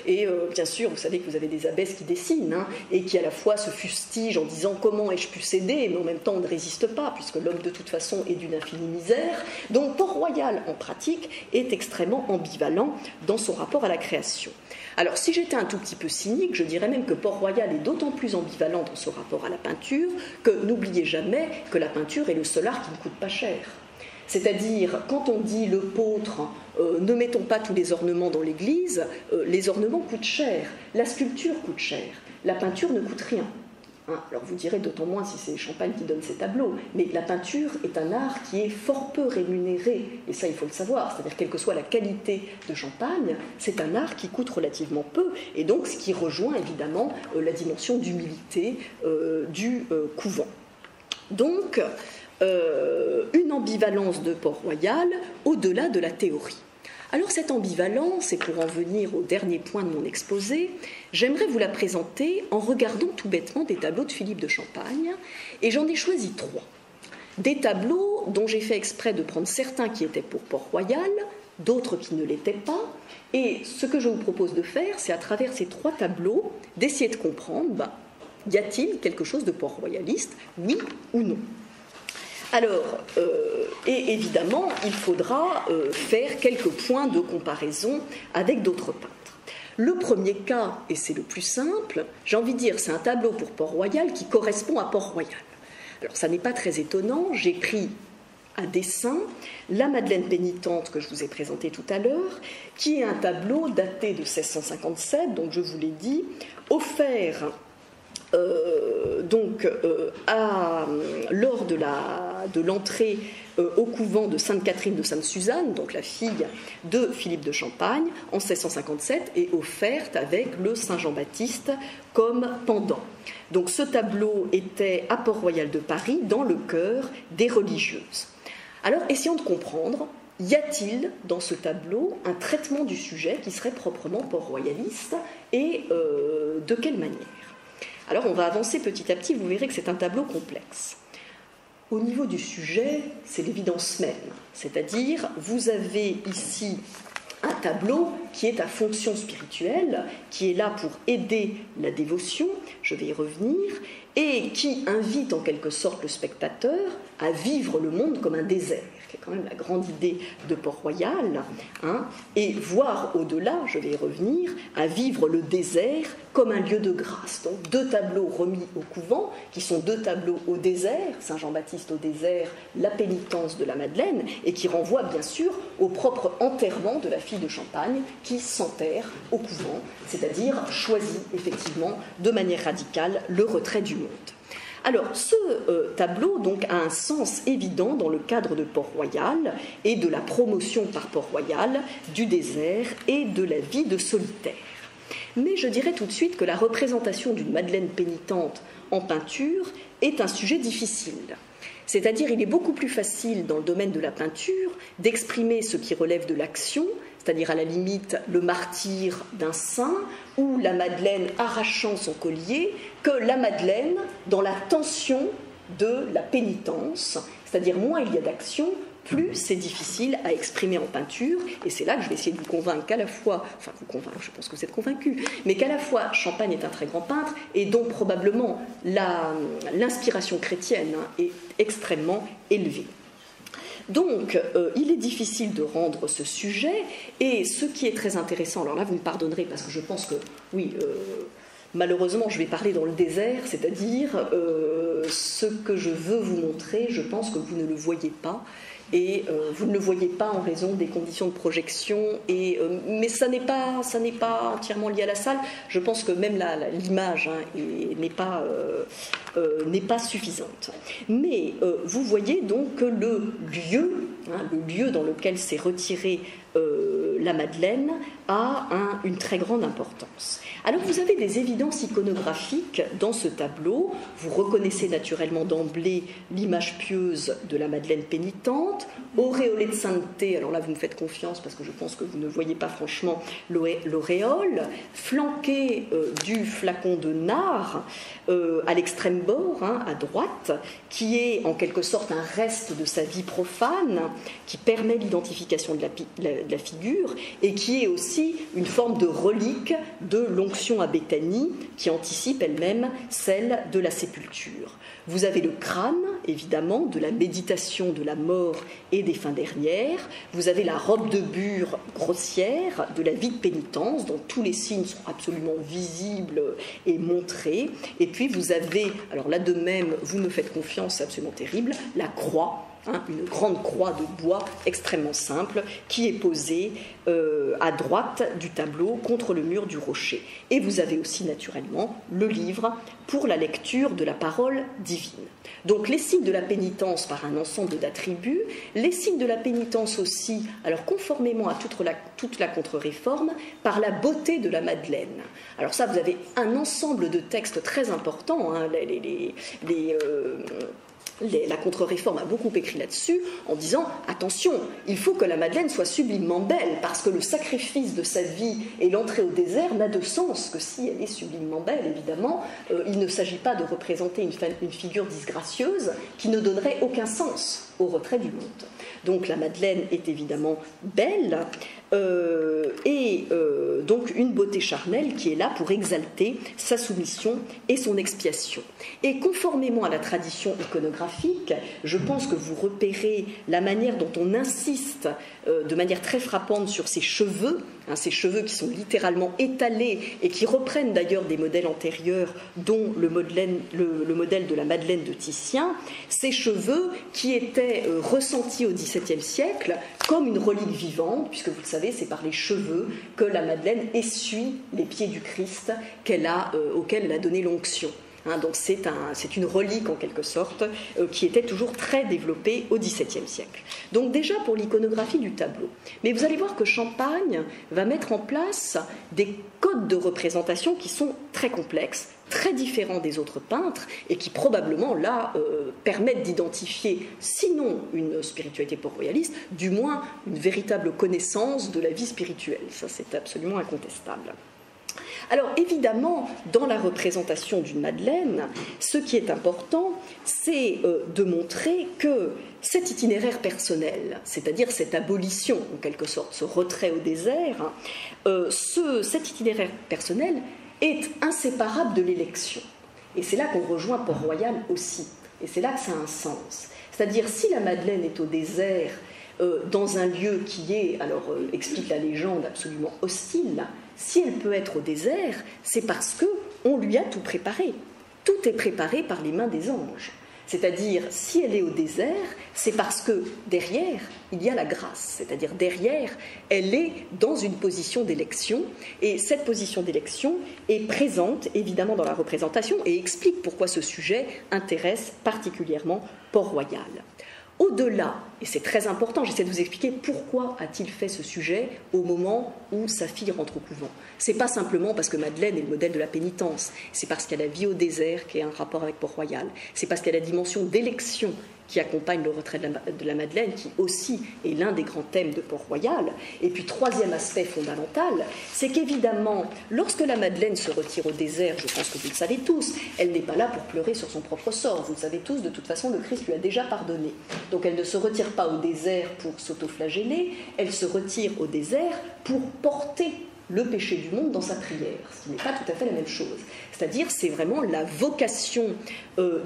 et bien sûr, vous savez que vous avez des abbesses qui dessinent, et qui à la fois se fustigent en disant « Comment ai-je pu céder ?» mais en même temps, on ne résiste pas, puisque l'homme, de toute façon, est d'une infinie misère. Donc, Port-Royal, en pratique, est extrêmement ambivalent dans son rapport à la création. Alors, si j'étais un tout petit peu cynique, je dirais même que Port-Royal est d'autant plus ambivalent dans son rapport à la peinture que n'oubliez jamais que la peinture est le seul art qui ne coûte pas cher. C'est-à-dire, quand on dit le l'apôtre, ne mettons pas tous les ornements dans l'église, les ornements coûtent cher, la sculpture coûte cher, la peinture ne coûte rien. Alors vous direz d'autant moins si c'est Champagne qui donne ces tableaux, mais la peinture est un art qui est fort peu rémunéré, et ça il faut le savoir, c'est-à-dire quelle que soit la qualité de Champagne, c'est un art qui coûte relativement peu, et donc ce qui rejoint évidemment la dimension d'humilité du couvent. Donc, une ambivalence de Port-Royal au-delà de la théorie. Alors cette ambivalence, et pour en venir au dernier point de mon exposé, j'aimerais vous la présenter en regardant tout bêtement des tableaux de Philippe de Champagne, et j'en ai choisi 3. Des tableaux dont j'ai fait exprès de prendre certains qui étaient pour Port-Royal, d'autres qui ne l'étaient pas, et ce que je vous propose de faire, c'est à travers ces 3 tableaux, d'essayer de comprendre, y a-t-il quelque chose de port-royaliste, oui ou non? Alors, et évidemment, il faudra faire quelques points de comparaison avec d'autres peintres. Le premier cas, et c'est le plus simple, j'ai envie de dire, c'est un tableau pour Port-Royal qui correspond à Port-Royal. Alors, ça n'est pas très étonnant, j'ai pris à dessin la Madeleine pénitente que je vous ai présentée tout à l'heure, qui est un tableau daté de 1657, donc je vous l'ai dit, offert lors de l'entrée au couvent de Sainte-Catherine de Sainte-Suzanne, donc la fille de Philippe de Champagne, en 1657, et offerte avec le Saint-Jean-Baptiste comme pendant. Donc ce tableau était à Port-Royal de Paris, dans le cœur des religieuses. Alors essayons de comprendre, y a-t-il dans ce tableau un traitement du sujet qui serait proprement port-royaliste, et de quelle manière? Alors on va avancer petit à petit, vous verrez que c'est un tableau complexe. Au niveau du sujet, c'est l'évidence même, c'est-à-dire vous avez ici un tableau qui est à fonction spirituelle, qui est là pour aider la dévotion, je vais y revenir, et qui invite en quelque sorte le spectateur à vivre le monde comme un désert, qui est quand même la grande idée de Port-Royal, et voir au-delà, je vais y revenir, à vivre le désert comme un lieu de grâce. Donc 2 tableaux remis au couvent, qui sont 2 tableaux au désert, Saint-Jean-Baptiste au désert, la pénitence de la Madeleine, et qui renvoient bien sûr au propre enterrement de la fille de Champagne, qui s'enterre au couvent, c'est-à-dire choisit effectivement de manière radicale le retrait du monde. Alors, ce tableau donc, a un sens évident dans le cadre de Port-Royal et de la promotion par Port-Royal du désert et de la vie de solitaire. Mais je dirais tout de suite que la représentation d'une Madeleine pénitente en peinture est un sujet difficile. C'est-à-dire, il est beaucoup plus facile dans le domaine de la peinture d'exprimer ce qui relève de l'action, c'est-à-dire à la limite le martyre d'un saint ou la Madeleine arrachant son collier, que la Madeleine dans la tension de la pénitence, c'est-à-dire moins il y a d'action, plus c'est difficile à exprimer en peinture, et c'est là que je vais essayer de vous convaincre qu'à la fois, enfin vous convaincre, je pense que vous êtes convaincus, mais qu'à la fois Champagne est un très grand peintre, et donc probablement l'inspiration chrétienne est extrêmement élevée. Donc, il est difficile de rendre ce sujet, et ce qui est très intéressant, alors là vous me pardonnerez parce que je pense que, oui, malheureusement je vais parler dans le désert, c'est-à-dire ce que je veux vous montrer, je pense que vous ne le voyez pas, et vous ne le voyez pas en raison des conditions de projection, mais ça n'est pas entièrement lié à la salle. Je pense que même l'image n'est pas suffisante. Mais vous voyez donc que le lieu dans lequel s'est retirée la Madeleine a une très grande importance. Alors vous avez des évidences iconographiques dans ce tableau. Vous reconnaissez naturellement d'emblée l'image pieuse de la Madeleine pénitente, auréolée de sainteté. Alors là vous me faites confiance parce que je pense que vous ne voyez pas franchement l'auréole, flanquée du flacon de nard à l'extrême bord, à droite, qui est en quelque sorte un reste de sa vie profane, qui permet l'identification de la figure et qui est aussi une forme de relique de l'onction à Béthanie qui anticipe elle-même celle de la sépulture. Vous avez le crâne, évidemment, de la méditation de la mort et des fins dernières. Vous avez la robe de bure grossière de la vie de pénitence, dont tous les signes sont absolument visibles et montrés. Et puis vous avez, alors là de même, vous me faites confiance, c'est absolument terrible, la croix, une grande croix de bois extrêmement simple qui est posée à droite du tableau contre le mur du rocher. Et vous avez aussi naturellement le livre pour la lecture de la parole divine. Donc les signes de la pénitence par un ensemble d'attributs, les signes de la pénitence aussi, alors conformément à toute la contre-réforme, par la beauté de la Madeleine. Alors ça, vous avez un ensemble de textes très importants, la contre-réforme a beaucoup écrit là-dessus en disant « Attention, il faut que la Madeleine soit sublimement belle parce que le sacrifice de sa vie et l'entrée au désert n'a de sens que si elle est sublimement belle, évidemment. Il ne s'agit pas de représenter une figure disgracieuse qui ne donnerait aucun sens au retrait du monde. » Donc la Madeleine est évidemment belle donc une beauté charnelle qui est là pour exalter sa soumission et son expiation. Et conformément à la tradition iconographique, je pense que vous repérez la manière dont on insiste de manière très frappante sur ces cheveux qui sont littéralement étalés et qui reprennent d'ailleurs des modèles antérieurs, dont le modèle de la Madeleine de Titien, ces cheveux qui étaient ressentis au XVIIe siècle comme une relique vivante, puisque vous le savez, c'est par les cheveux que la Madeleine essuie les pieds du Christ auquel elle a donné l'onction. Donc c'est une relique en quelque sorte qui était toujours très développée au XVIIe siècle. Donc déjà pour l'iconographie du tableau. Mais vous allez voir que Champagne va mettre en place des codes de représentation qui sont très complexes, très différents des autres peintres et qui probablement là permettent d'identifier sinon une spiritualité port-royaliste, du moins une véritable connaissance de la vie spirituelle. Ça c'est absolument incontestable. Alors évidemment, dans la représentation d'une Madeleine, ce qui est important, c'est de montrer que cet itinéraire personnel, c'est-à-dire cette abolition, en quelque sorte, ce retrait au désert, cet itinéraire personnel est inséparable de l'élection. Et c'est là qu'on rejoint Port-Royal aussi. Et c'est là que ça a un sens. C'est-à-dire, si la Madeleine est au désert, dans un lieu qui est, explique la légende, absolument hostile, si elle peut être au désert, c'est parce qu'on lui a tout préparé. Tout est préparé par les mains des anges. C'est-à-dire, si elle est au désert, c'est parce que derrière, il y a la grâce. C'est-à-dire, derrière, elle est dans une position d'élection. Et cette position d'élection est présente, évidemment, dans la représentation et explique pourquoi ce sujet intéresse particulièrement Port-Royal. Au-delà, et c'est très important, j'essaie de vous expliquer pourquoi a-t-il fait ce sujet au moment où sa fille rentre au couvent. C'est pas simplement parce que Madeleine est le modèle de la pénitence, c'est parce qu'il y a la vie au désert qui a un rapport avec Port-Royal, c'est parce qu'il y a la dimension d'élection qui accompagne le retrait de la Madeleine, qui aussi est l'un des grands thèmes de Port-Royal. Et puis, troisième aspect fondamental, c'est qu'évidemment, lorsque la Madeleine se retire au désert, je pense que vous le savez tous, elle n'est pas là pour pleurer sur son propre sort. Vous le savez tous, de toute façon, le Christ lui a déjà pardonné. Donc, elle ne se retire pas au désert pour s'autoflageller, elle se retire au désert pour porter le péché du monde dans sa prière, ce qui n'est pas tout à fait la même chose. C'est-à-dire, c'est vraiment la vocation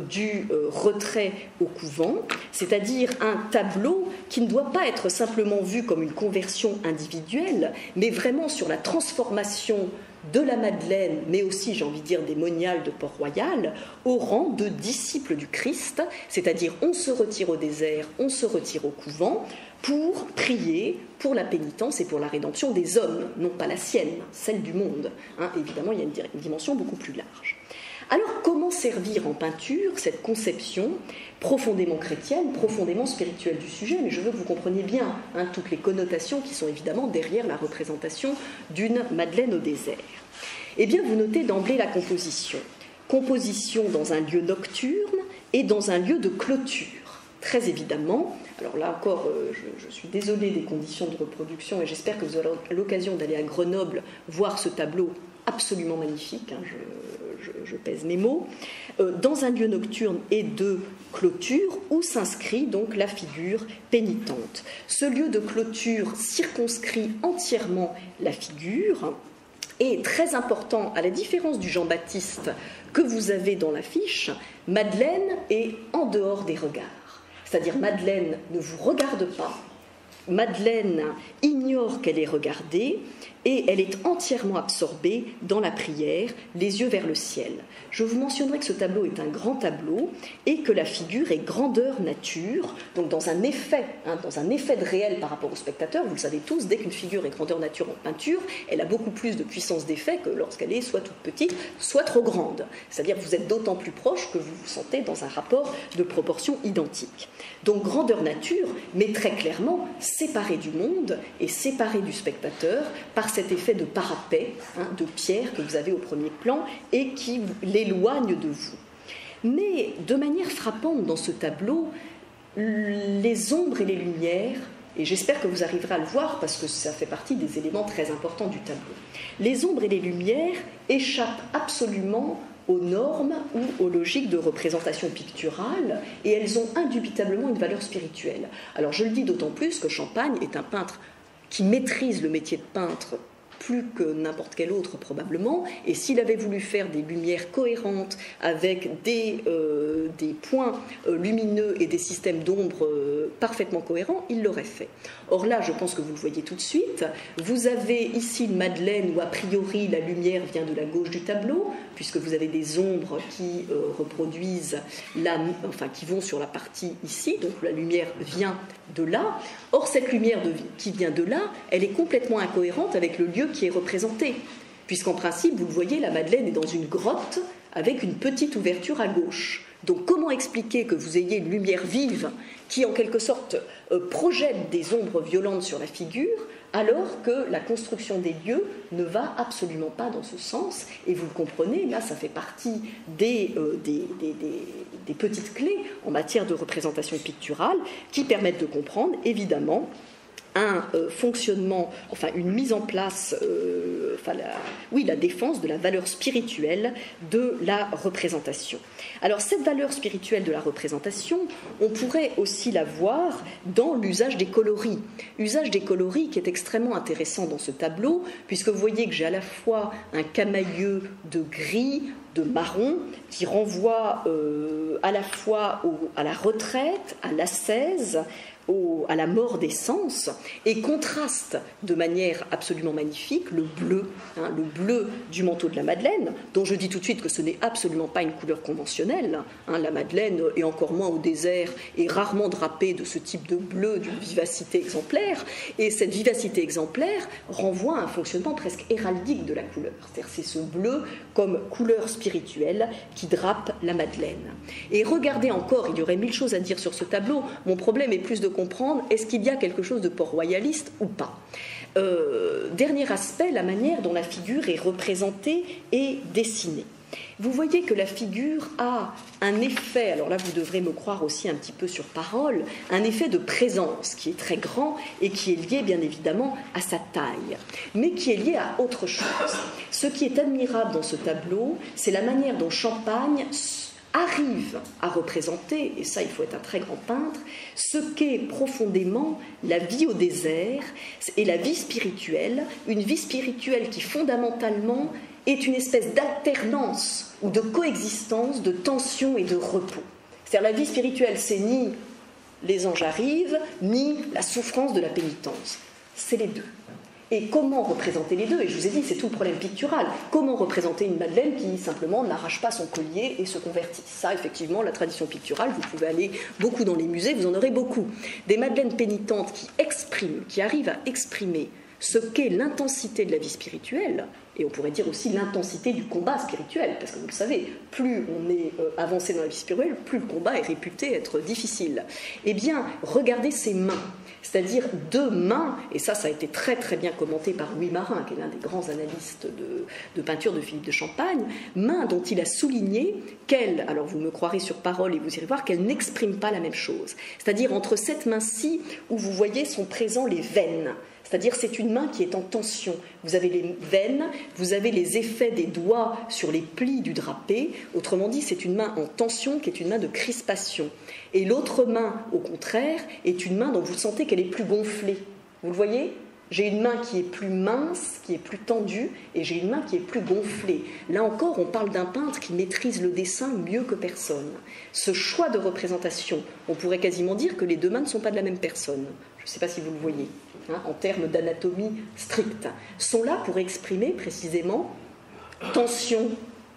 du retrait au couvent, c'est-à-dire un tableau qui ne doit pas être simplement vu comme une conversion individuelle, mais vraiment sur la transformation de la Madeleine, mais aussi, j'ai envie de dire, des moniales de Port-Royal, au rang de disciples du Christ, c'est-à-dire on se retire au désert, on se retire au couvent, pour prier pour la pénitence et pour la rédemption des hommes, non pas la sienne, celle du monde. Évidemment, il y a une dimension beaucoup plus large. Alors, comment servir en peinture cette conception profondément chrétienne, profondément spirituelle du sujet? Mais je veux que vous compreniez bien toutes les connotations qui sont évidemment derrière la représentation d'une Madeleine au désert. Eh bien, vous notez d'emblée la composition. Composition dans un lieu nocturne et dans un lieu de clôture. Très évidemment, alors là encore, je suis désolée des conditions de reproduction et j'espère que vous aurez l'occasion d'aller à Grenoble voir ce tableau absolument magnifique, je pèse mes mots, dans un lieu nocturne et de clôture où s'inscrit donc la figure pénitente. Ce lieu de clôture circonscrit entièrement la figure et très important, à la différence du Jean-Baptiste que vous avez dans l'affiche, Madeleine est en dehors des regards. C'est-à-dire Madeleine ne vous regarde pas, Madeleine ignore qu'elle est regardée et elle est entièrement absorbée dans la prière, les yeux vers le ciel. Je vous mentionnerai que ce tableau est un grand tableau et que la figure est grandeur nature, donc dans un effet de réel par rapport au spectateur. Vous le savez tous, dès qu'une figure est grandeur nature en peinture, elle a beaucoup plus de puissance d'effet que lorsqu'elle est soit toute petite, soit trop grande. C'est-à-dire que vous êtes d'autant plus proche que vous vous sentez dans un rapport de proportion identique. Donc grandeur nature, mais très clairement séparée du monde et séparée du spectateur par cet effet de parapet, de pierre que vous avez au premier plan et qui l'éloigne de vous. Mais de manière frappante dans ce tableau, les ombres et les lumières, et j'espère que vous arriverez à le voir parce que ça fait partie des éléments très importants du tableau, les ombres et les lumières échappent absolument aux normes ou aux logiques de représentation picturale et elles ont indubitablement une valeur spirituelle. Alors je le dis d'autant plus que Champagne est un peintre qui maîtrise le métier de peintre plus que n'importe quel autre probablement, et s'il avait voulu faire des lumières cohérentes avec des points lumineux et des systèmes d'ombre parfaitement cohérents, il l'aurait fait. Or là, je pense que vous le voyez tout de suite, vous avez ici une Madeleine où a priori la lumière vient de la gauche du tableau, puisque vous avez des ombres qui reproduisent, qui vont sur la partie ici, donc la lumière vient de là. Or, cette lumière qui vient de là, elle est complètement incohérente avec le lieu qui est représenté, puisqu'en principe, vous le voyez, la Madeleine est dans une grotte avec une petite ouverture à gauche. Donc comment expliquer que vous ayez une lumière vive qui, en quelque sorte, projette des ombres violentes sur la figure, alors que la construction des lieux ne va absolument pas dans ce sens. Et vous le comprenez, là, ça fait partie des petites clés en matière de représentation picturale qui permettent de comprendre, évidemment, un fonctionnement, une mise en place, la défense de la valeur spirituelle de la représentation. Alors cette valeur spirituelle de la représentation, on pourrait aussi la voir dans l'usage des coloris. Usage des coloris qui est extrêmement intéressant dans ce tableau, puisque vous voyez que j'ai à la fois un camailleux de gris, de marron, qui renvoie à la fois à la retraite, à l'ascèse, à la mort des sens, et contraste de manière absolument magnifique le bleu du manteau de la Madeleine, dont je dis tout de suite que ce n'est absolument pas une couleur conventionnelle. La Madeleine, et encore moins au désert, est rarement drapée de ce type de bleu d'une vivacité exemplaire, et cette vivacité exemplaire renvoie à un fonctionnement presque héraldique de la couleur. C'est-à-dire c'est ce bleu comme couleur spirituelle qui drape la Madeleine. Et regardez encore, il y aurait mille choses à dire sur ce tableau, mon problème est plus de comprendre, est-ce qu'il y a quelque chose de port-royaliste ou pas. Dernier aspect, la manière dont la figure est représentée et dessinée. Vous voyez que la figure a un effet, alors là vous devrez me croire aussi un petit peu sur parole, un effet de présence qui est très grand et qui est lié bien évidemment à sa taille, mais qui est lié à autre chose. Ce qui est admirable dans ce tableau, c'est la manière dont Champagne arrive à représenter, et ça il faut être un très grand peintre, ce qu'est profondément la vie au désert et la vie spirituelle, une vie spirituelle qui fondamentalement est une espèce d'alternance ou de coexistence de tension et de repos. C'est-à-dire la vie spirituelle, c'est ni les anges arrivent, ni la souffrance de la pénitence. C'est les deux. Et comment représenter les deux? Et je vous ai dit, c'est tout le problème pictural. Comment représenter une Madeleine qui simplement n'arrache pas son collier et se convertit? Ça, effectivement, la tradition picturale, vous pouvez aller beaucoup dans les musées, vous en aurez beaucoup. Des Madeleines pénitentes qui expriment, qui arrivent à exprimer ce qu'est l'intensité de la vie spirituelle, et on pourrait dire aussi l'intensité du combat spirituel, parce que vous le savez, plus on est avancé dans la vie spirituelle, plus le combat est réputé être difficile. Eh bien, regardez ces mains, c'est-à-dire deux mains, et ça a été très très bien commenté par Louis Marin, qui est l'un des grands analystes de peinture de Philippe de Champagne, mains dont il a souligné qu'elles, alors vous me croirez sur parole et vous irez voir, qu'elles n'expriment pas la même chose. C'est-à-dire entre cette main-ci, où vous voyez sont présents les veines, c'est-à-dire c'est une main qui est en tension. Vous avez les veines, vous avez les effets des doigts sur les plis du drapé. Autrement dit, c'est une main en tension qui est une main de crispation. Et l'autre main, au contraire, est une main dont vous sentez qu'elle est plus gonflée. Vous le voyez ? J'ai une main qui est plus mince, qui est plus tendue, et j'ai une main qui est plus gonflée. Là encore, on parle d'un peintre qui maîtrise le dessin mieux que personne. Ce choix de représentation, on pourrait quasiment dire que les deux mains ne sont pas de la même personne. Je ne sais pas si vous le voyez, en termes d'anatomie stricte, sont là pour exprimer précisément tension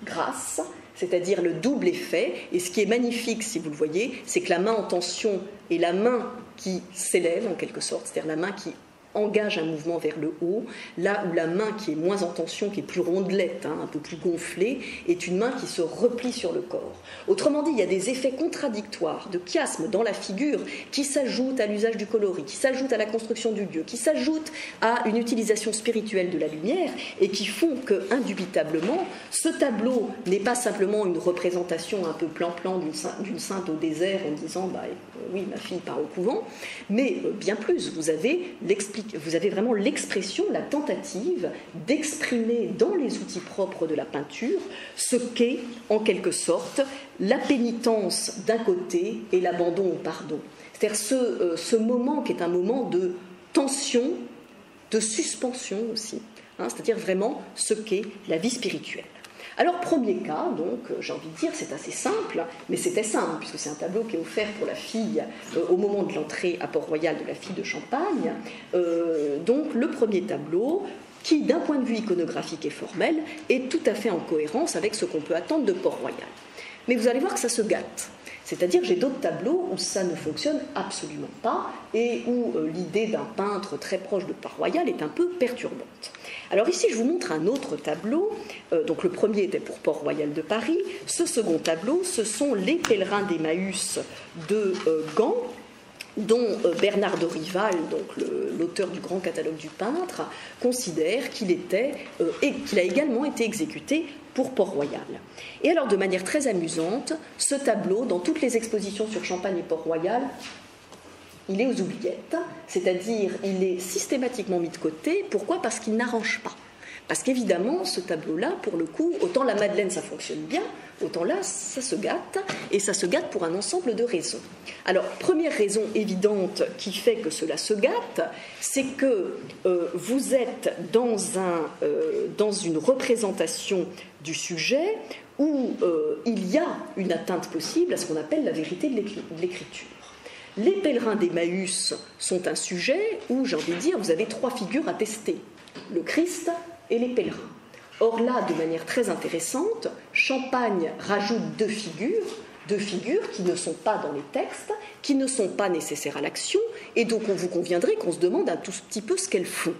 grasse, c'est-à-dire le double effet. Et ce qui est magnifique, si vous le voyez, c'est que la main en tension est la main qui s'élève en quelque sorte, c'est-à-dire la main qui engage un mouvement vers le haut, là où la main qui est moins en tension, qui est plus rondelette, un peu plus gonflée, est une main qui se replie sur le corps. Autrement dit, il y a des effets contradictoires de chiasme dans la figure qui s'ajoutent à l'usage du coloris, qui s'ajoutent à la construction du lieu, qui s'ajoutent à une utilisation spirituelle de la lumière et qui font que, indubitablement, ce tableau n'est pas simplement une représentation un peu plan-plan d'une sainte au désert en disant oui, ma fille part au couvent, mais bien plus, vous avez vraiment l'expression, la tentative d'exprimer dans les outils propres de la peinture ce qu'est, en quelque sorte, la pénitence d'un côté et l'abandon au pardon. C'est-à-dire ce moment qui est un moment de tension, de suspension aussi, c'est-à-dire vraiment ce qu'est la vie spirituelle. Alors, premier cas, donc, j'ai envie de dire, c'est assez simple, mais c'était simple, puisque c'est un tableau qui est offert pour la fille au moment de l'entrée à Port-Royal de la fille de Champagne. Donc, le premier tableau, qui, d'un point de vue iconographique et formel, est tout à fait en cohérence avec ce qu'on peut attendre de Port-Royal. Mais vous allez voir que ça se gâte. C'est-à-dire que j'ai d'autres tableaux où ça ne fonctionne absolument pas et où l'idée d'un peintre très proche de Port-Royal est un peu perturbante. Alors ici, je vous montre un autre tableau. Donc le premier était pour Port-Royal de Paris. Ce second tableau, ce sont les pèlerins d'Emmaüs de Gand, dont Bernard de Rival, donc l'auteur du grand catalogue du peintre, considère qu'il a également été exécuté pour Port-Royal. Et alors, de manière très amusante, ce tableau, dans toutes les expositions sur Champagne et Port-Royal, il est aux oubliettes, c'est-à-dire il est systématiquement mis de côté. Pourquoi ? Parce qu'il n'arrange pas. Parce qu'évidemment, ce tableau-là, pour le coup, autant la Madeleine, ça fonctionne bien, autant là, ça se gâte, et ça se gâte pour un ensemble de raisons. Alors, première raison évidente qui fait que cela se gâte, c'est que vous êtes dans une représentation du sujet où il y a une atteinte possible à ce qu'on appelle la vérité de l'écriture. Les pèlerins d'Emmaüs sont un sujet où, j'ai envie de dire, vous avez trois figures à tester. Le Christ et les pèlerins. Or là, de manière très intéressante, Champagne rajoute deux figures qui ne sont pas dans les textes, qui ne sont pas nécessaires à l'action, et donc on vous conviendrait qu'on se demande un tout petit peu ce qu'elles font.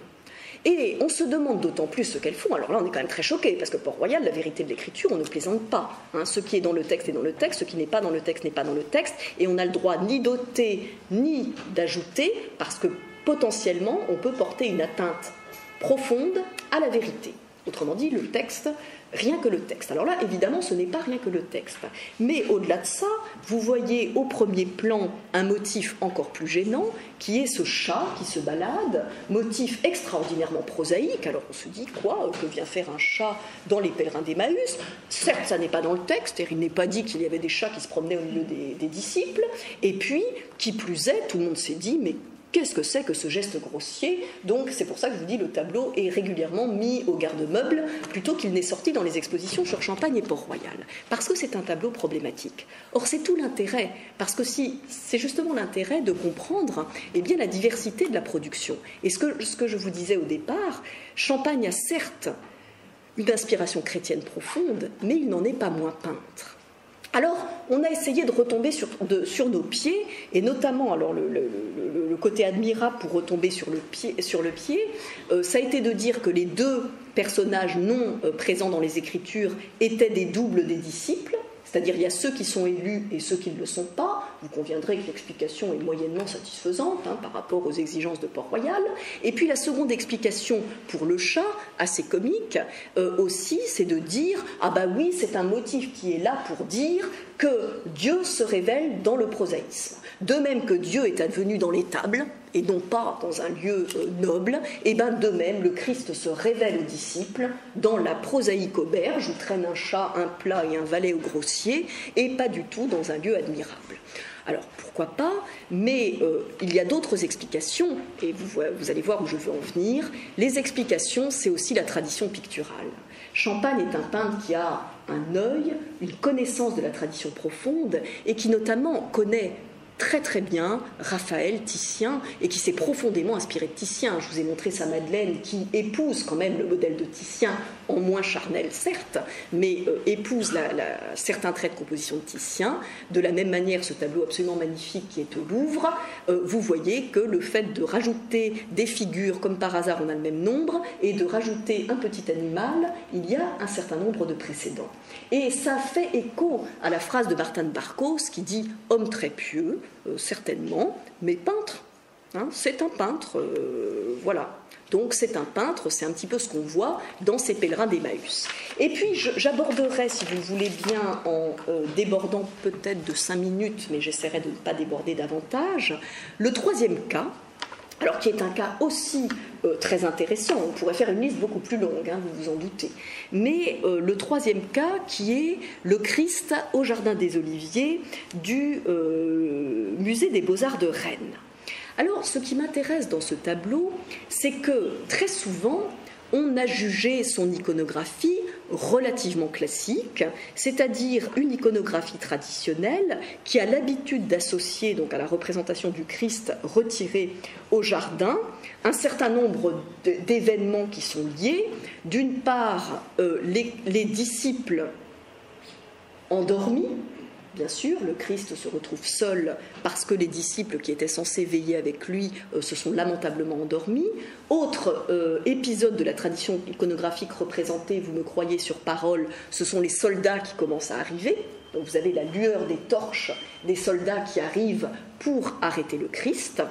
Et on se demande d'autant plus ce qu'elles font. Alors là, on est quand même très choqués, parce que Port-Royal, la vérité de l'écriture, on ne plaisante pas. Ce qui est dans le texte est dans le texte, ce qui n'est pas dans le texte n'est pas dans le texte, et on n'a le droit ni d'ôter, ni d'ajouter, parce que potentiellement, on peut porter une atteinte profonde à la vérité. Autrement dit, le texte, rien que le texte. Alors là, évidemment, ce n'est pas rien que le texte. Mais au-delà de ça, vous voyez au premier plan un motif encore plus gênant, qui est ce chat qui se balade, motif extraordinairement prosaïque. Alors on se dit, quoi, que vient faire un chat dans les pèlerins d'Emmaüs ? Certes, ça n'est pas dans le texte, et il n'est pas dit qu'il y avait des chats qui se promenaient au milieu des disciples. Et puis, qui plus est, tout le monde s'est dit, mais qu'est-ce que c'est que ce geste grossier ? Donc c'est pour ça que je vous dis, le tableau est régulièrement mis au garde-meuble plutôt qu'il n'est sorti dans les expositions sur Champagne et Port-Royal. Parce que c'est un tableau problématique. Or c'est tout l'intérêt, parce que c'est justement l'intérêt de comprendre bien, la diversité de la production. Et ce que je vous disais au départ, Champagne a certes une inspiration chrétienne profonde, mais il n'en est pas moins peintre. Alors, on a essayé de retomber sur nos pieds, et notamment, alors le côté admirable pour retomber sur le pied, ça a été de dire que les deux personnages non présents dans les Écritures étaient des doubles des disciples, c'est-à-dire il y a ceux qui sont élus et ceux qui ne le sont pas. Vous conviendrez que l'explication est moyennement satisfaisante par rapport aux exigences de Port-Royal. Et puis la seconde explication pour le chat, assez comique aussi, c'est de dire « Ah bah oui, c'est un motif qui est là pour dire que Dieu se révèle dans le prosaïsme. De même que Dieu est advenu dans l'étable, et non pas dans un lieu noble, et bien de même le Christ se révèle aux disciples dans la prosaïque auberge où traîne un chat, un plat et un valet au grossier, et pas du tout dans un lieu admirable. » Alors, pourquoi pas, mais il y a d'autres explications, et vous allez voir où je veux en venir. Les explications, c'est aussi la tradition picturale. Champagne est un peintre qui a un œil, une connaissance de la tradition profonde, et qui notamment connaît très très bien Raphaël, Titien, et qui s'est profondément inspiré de Titien. Je vous ai montré sa Madeleine qui épouse quand même le modèle de Titien, en moins charnel certes, mais épouse certains traits de composition de Titien. De la même manière, ce tableau absolument magnifique qui est au Louvre, vous voyez que le fait de rajouter des figures, comme par hasard on a le même nombre, et de rajouter un petit animal, il y a un certain nombre de précédents. Et ça fait écho à la phrase de Martin de Barcos qui dit « homme très pieux », certainement, mais peintre. C'est un peintre, voilà. Donc c'est un peintre, c'est un petit peu ce qu'on voit dans ces pèlerins d'Emmaüs. Et puis j'aborderai, si vous voulez bien, en débordant peut-être de 5 minutes, mais j'essaierai de ne pas déborder davantage, le troisième cas, alors qui est un cas aussi très intéressant. On pourrait faire une liste beaucoup plus longue, vous vous en doutez. Mais le troisième cas qui est le Christ au Jardin des Oliviers du Musée des Beaux-Arts de Rennes. Alors, ce qui m'intéresse dans ce tableau, c'est que très souvent, on a jugé son iconographie relativement classique, c'est-à-dire une iconographie traditionnelle qui a l'habitude d'associer donc à la représentation du Christ retiré au jardin un certain nombre d'événements qui sont liés. D'une part, les disciples endormis. Bien sûr, le Christ se retrouve seul parce que les disciples qui étaient censés veiller avec lui se sont lamentablement endormis. Autre épisode de la tradition iconographique représentée, vous me croyez sur parole, ce sont les soldats qui commencent à arriver. Donc vous avez la lueur des torches des soldats qui arrivent pour arrêter le Christ.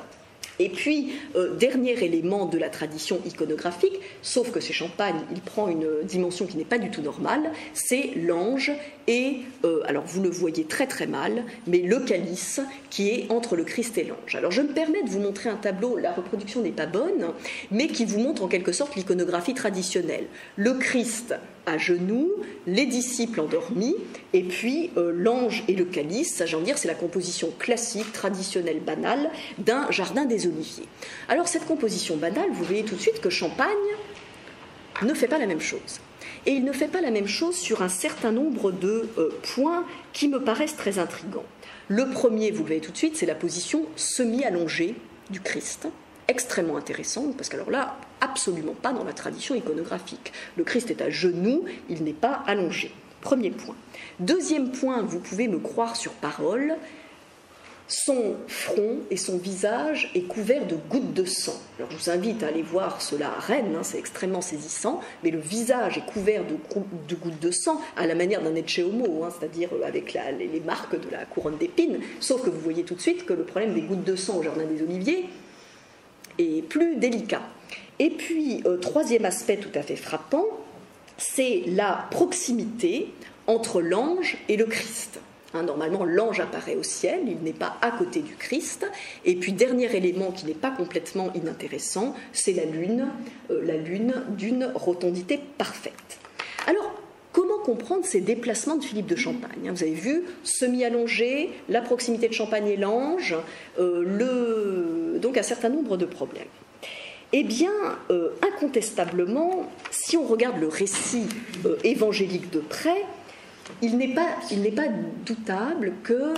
Et puis, dernier élément de la tradition iconographique, sauf que chez Champagne, il prend une dimension qui n'est pas du tout normale, c'est l'ange et, alors vous le voyez très très mal, mais le calice qui est entre le Christ et l'ange. Alors je me permets de vous montrer un tableau, la reproduction n'est pas bonne, mais qui vous montre en quelque sorte l'iconographie traditionnelle. Le Christ à genoux, les disciples endormis, et puis l'ange et le calice, ça j'en dire, c'est la composition classique, traditionnelle, banale d'un jardin des Oliviers. Alors cette composition banale, vous voyez tout de suite que Champagne ne fait pas la même chose. Et il ne fait pas la même chose sur un certain nombre de points qui me paraissent très intrigants. Le premier, vous le voyez tout de suite, c'est la position semi-allongée du Christ, extrêmement intéressante, parce qu'alors là, absolument pas dans la tradition iconographique. Le Christ est à genoux, il n'est pas allongé. Premier point. Deuxième point, vous pouvez me croire sur parole, son front et son visage est couvert de gouttes de sang. Alors je vous invite à aller voir cela à Rennes, c'est extrêmement saisissant, mais le visage est couvert de gouttes de sang à la manière d'un Ecce Homo, c'est-à-dire avec les marques de la couronne d'épines, sauf que vous voyez tout de suite que le problème des gouttes de sang au Jardin des Oliviers est plus délicat. Et puis, troisième aspect tout à fait frappant, c'est la proximité entre l'ange et le Christ. Normalement, l'ange apparaît au ciel, il n'est pas à côté du Christ. Et puis, dernier élément qui n'est pas complètement inintéressant, c'est la lune d'une rotondité parfaite. Alors, comment comprendre ces déplacements de Philippe de Champagne ? Vous avez vu, semi-allongé, la proximité de Champagne et l'ange, donc un certain nombre de problèmes. Eh bien, incontestablement, si on regarde le récit évangélique de près, il n'est pas doutable que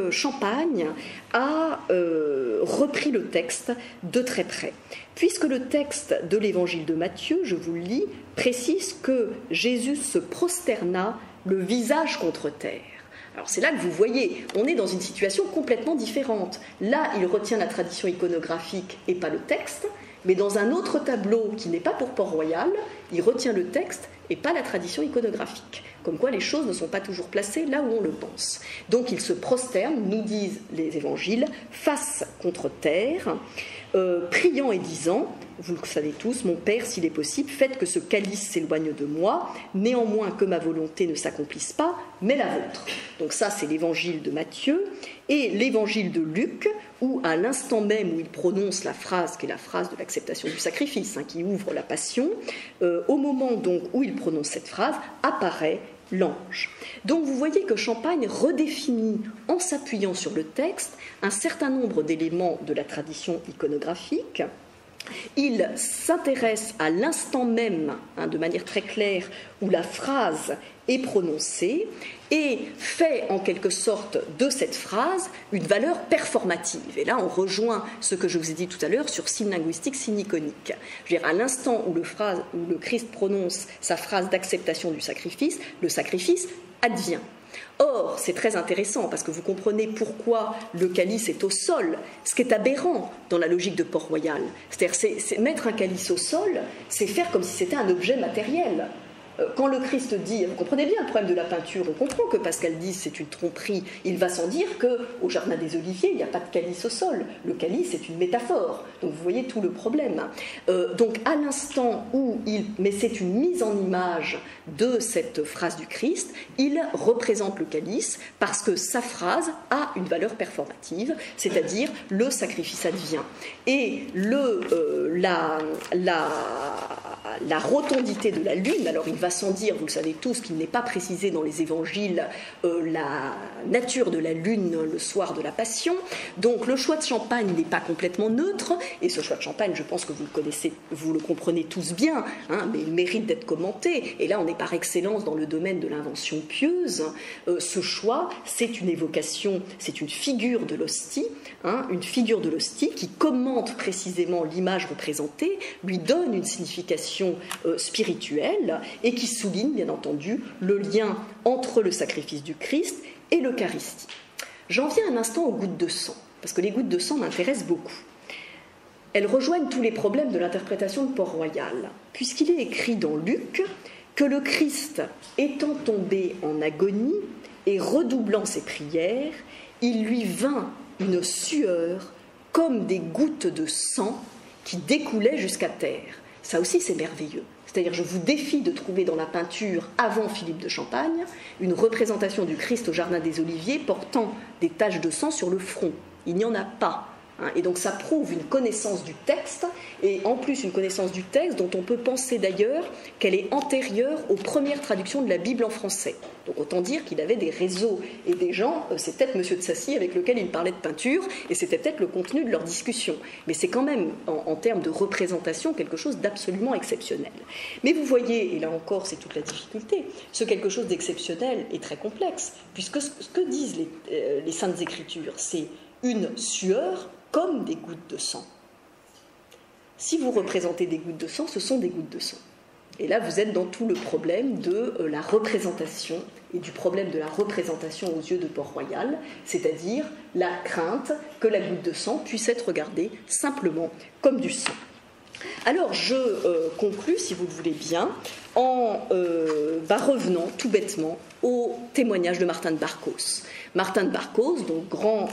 Champagne a repris le texte de très près, puisque le texte de l'évangile de Matthieu, je vous le lis, précise que Jésus se prosterna le visage contre terre. Alors c'est là que vous voyez, on est dans une situation complètement différente. Là, il retient la tradition iconographique et pas le texte, mais dans un autre tableau qui n'est pas pour Port-Royal, il retient le texte et pas la tradition iconographique. Comme quoi les choses ne sont pas toujours placées là où on le pense. Donc il se prosterne, nous disent les évangiles, face contre terre, priant et disant, vous le savez tous, mon Père, s'il est possible, faites que ce calice s'éloigne de moi, néanmoins que ma volonté ne s'accomplisse pas, mais la vôtre. Donc ça, c'est l'évangile de Matthieu, et l'évangile de Luc, où à l'instant même où il prononce la phrase, qui est la phrase de l'acceptation du sacrifice, qui ouvre la passion, au moment donc où il prononce cette phrase, apparaît l'ange. Donc vous voyez que Champagne redéfinit, en s'appuyant sur le texte, un certain nombre d'éléments de la tradition iconographique. Il s'intéresse à l'instant même, de manière très claire, où la phrase est prononcée, et fait en quelque sorte de cette phrase une valeur performative. Et là, on rejoint ce que je vous ai dit tout à l'heure sur signe linguistique, signe iconique. Je veux dire, à l'instant où le Christ prononce sa phrase d'acceptation du sacrifice, le sacrifice advient. Or, c'est très intéressant parce que vous comprenez pourquoi le calice est au sol, ce qui est aberrant dans la logique de Port-Royal. C'est mettre un calice au sol, c'est faire comme si c'était un objet matériel. Quand le Christ dit, vous comprenez bien le problème de la peinture, on comprend que Pascal dise c'est une tromperie, il va sans dire qu'au Jardin des Oliviers, il n'y a pas de calice au sol. Le calice est une métaphore, donc vous voyez tout le problème. Donc à l'instant où mais c'est une mise en image de cette phrase du Christ, il représente le calice parce que sa phrase a une valeur performative, c'est-à-dire le sacrifice advient. Et la rotondité de la lune, alors il va sans dire, vous le savez tous, qu'il n'est pas précisé dans les évangiles la nature de la lune le soir de la Passion. Donc le choix de Champagne n'est pas complètement neutre, et ce choix de Champagne, je pense que vous le connaissez, vous le comprenez tous bien, mais il mérite d'être commenté. Et là, on est par excellence dans le domaine de l'invention pieuse. Ce choix, c'est une évocation, c'est une figure de l'hostie, une figure de l'hostie qui commente précisément l'image représentée, lui donne une signification spirituelle et qui souligne, bien entendu, le lien entre le sacrifice du Christ et l'Eucharistie. J'en viens un instant aux gouttes de sang, parce que les gouttes de sang m'intéressent beaucoup. Elles rejoignent tous les problèmes de l'interprétation de Port-Royal, puisqu'il est écrit dans Luc que le Christ, étant tombé en agonie et redoublant ses prières, il lui vint une sueur comme des gouttes de sang qui découlaient jusqu'à terre. Ça aussi, c'est merveilleux. C'est-à-dire, je vous défie de trouver dans la peinture, avant Philippe de Champagne, une représentation du Christ au Jardin des Oliviers portant des taches de sang sur le front. Il n'y en a pas. Et donc ça prouve une connaissance du texte, et en plus une connaissance du texte dont on peut penser d'ailleurs qu'elle est antérieure aux premières traductions de la Bible en français. Donc autant dire qu'il avait des réseaux et des gens, c'est peut-être M. de Sacy avec lequel il parlait de peinture, et c'était peut-être le contenu de leur discussion. Mais c'est quand même, en termes de représentation, quelque chose d'absolument exceptionnel. Mais vous voyez, et là encore c'est toute la difficulté, ce quelque chose d'exceptionnel est très complexe, puisque ce que disent les Saintes Écritures, c'est une sueur comme des gouttes de sang. Si vous représentez des gouttes de sang, ce sont des gouttes de sang. Et là, vous êtes dans tout le problème de la représentation et du problème de la représentation aux yeux de Port-Royal, c'est-à-dire la crainte que la goutte de sang puisse être regardée simplement comme du sang. Alors, je conclus, si vous le voulez bien, en revenant tout bêtement au témoignage de Martin de Barcos. Martin de Barcos, donc grand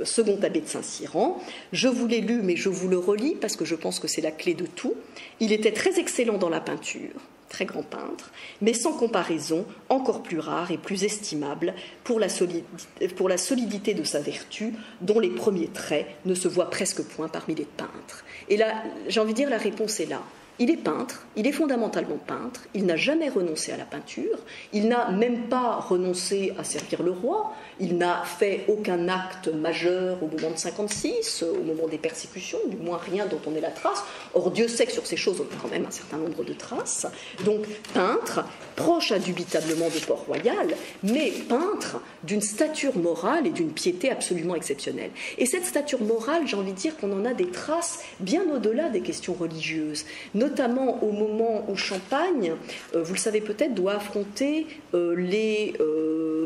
second abbé de Saint-Cyran. Je vous l'ai lu, mais je vous le relis parce que je pense que c'est la clé de tout. Il était très excellent dans la peinture, très grand peintre, mais sans comparaison, encore plus rare et plus estimable pour la solidité de sa vertu, dont les premiers traits ne se voient presque point parmi les peintres. Et là, j'ai envie de dire, la réponse est là. Il est peintre, il est fondamentalement peintre, il n'a jamais renoncé à la peinture, il n'a même pas renoncé à servir le roi, il n'a fait aucun acte majeur au moment de 56, au moment des persécutions, du moins rien dont on ait la trace. Or, Dieu sait que sur ces choses, on a quand même un certain nombre de traces. Donc, peintre, proche indubitablement de Port-Royal, mais peintre d'une stature morale et d'une piété absolument exceptionnelle. Et cette stature morale, j'ai envie de dire qu'on en a des traces bien au-delà des questions religieuses, notamment au moment où Champagne, vous le savez peut-être, doit affronter les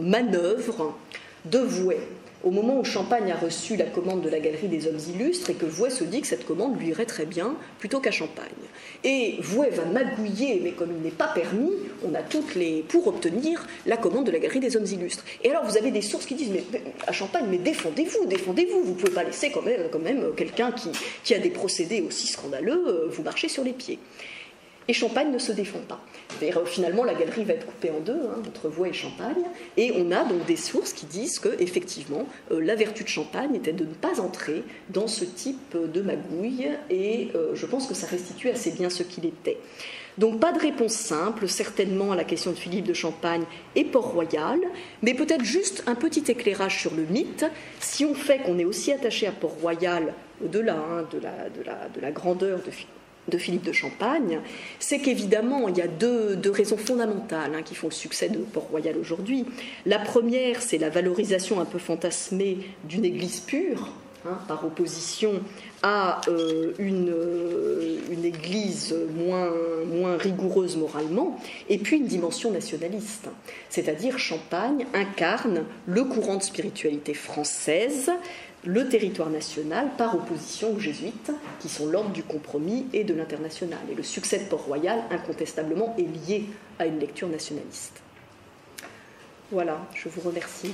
manœuvres de Vouet. Au moment où Champagne a reçu la commande de la Galerie des Hommes Illustres et que Vouet se dit que cette commande lui irait très bien plutôt qu'à Champagne. Et Vouet va magouiller, mais comme il n'est pas permis, on a toutes les pour obtenir la commande de la Galerie des Hommes Illustres. Et alors vous avez des sources qui disent mais à Champagne, mais défendez-vous, vous ne pouvez pas laisser quand même quelqu'un qui a des procédés aussi scandaleux vous marcher sur les pieds. Et Champagne ne se défend pas. Finalement, la galerie va être coupée en deux, entre Vouet et Champagne, et on a donc des sources qui disent que, effectivement, la vertu de Champagne était de ne pas entrer dans ce type de magouille, et je pense que ça restitue assez bien ce qu'il était. Donc pas de réponse simple, certainement, à la question de Philippe de Champagne et Port-Royal, mais peut-être juste un petit éclairage sur le mythe. Si on fait qu'on est aussi attaché à Port-Royal, au-delà de la grandeur de Philippe de Champagne, c'est qu'évidemment, il y a deux raisons fondamentales qui font le succès de Port-Royal aujourd'hui. La première, c'est la valorisation un peu fantasmée d'une église pure, par opposition à une église moins rigoureuse moralement, et puis une dimension nationaliste. C'est-à-dire Champagne incarne le courant de spiritualité française, le territoire national par opposition aux jésuites, qui sont l'ordre du compromis et de l'international. Et le succès de Port-Royal, incontestablement, est lié à une lecture nationaliste. Voilà, je vous remercie.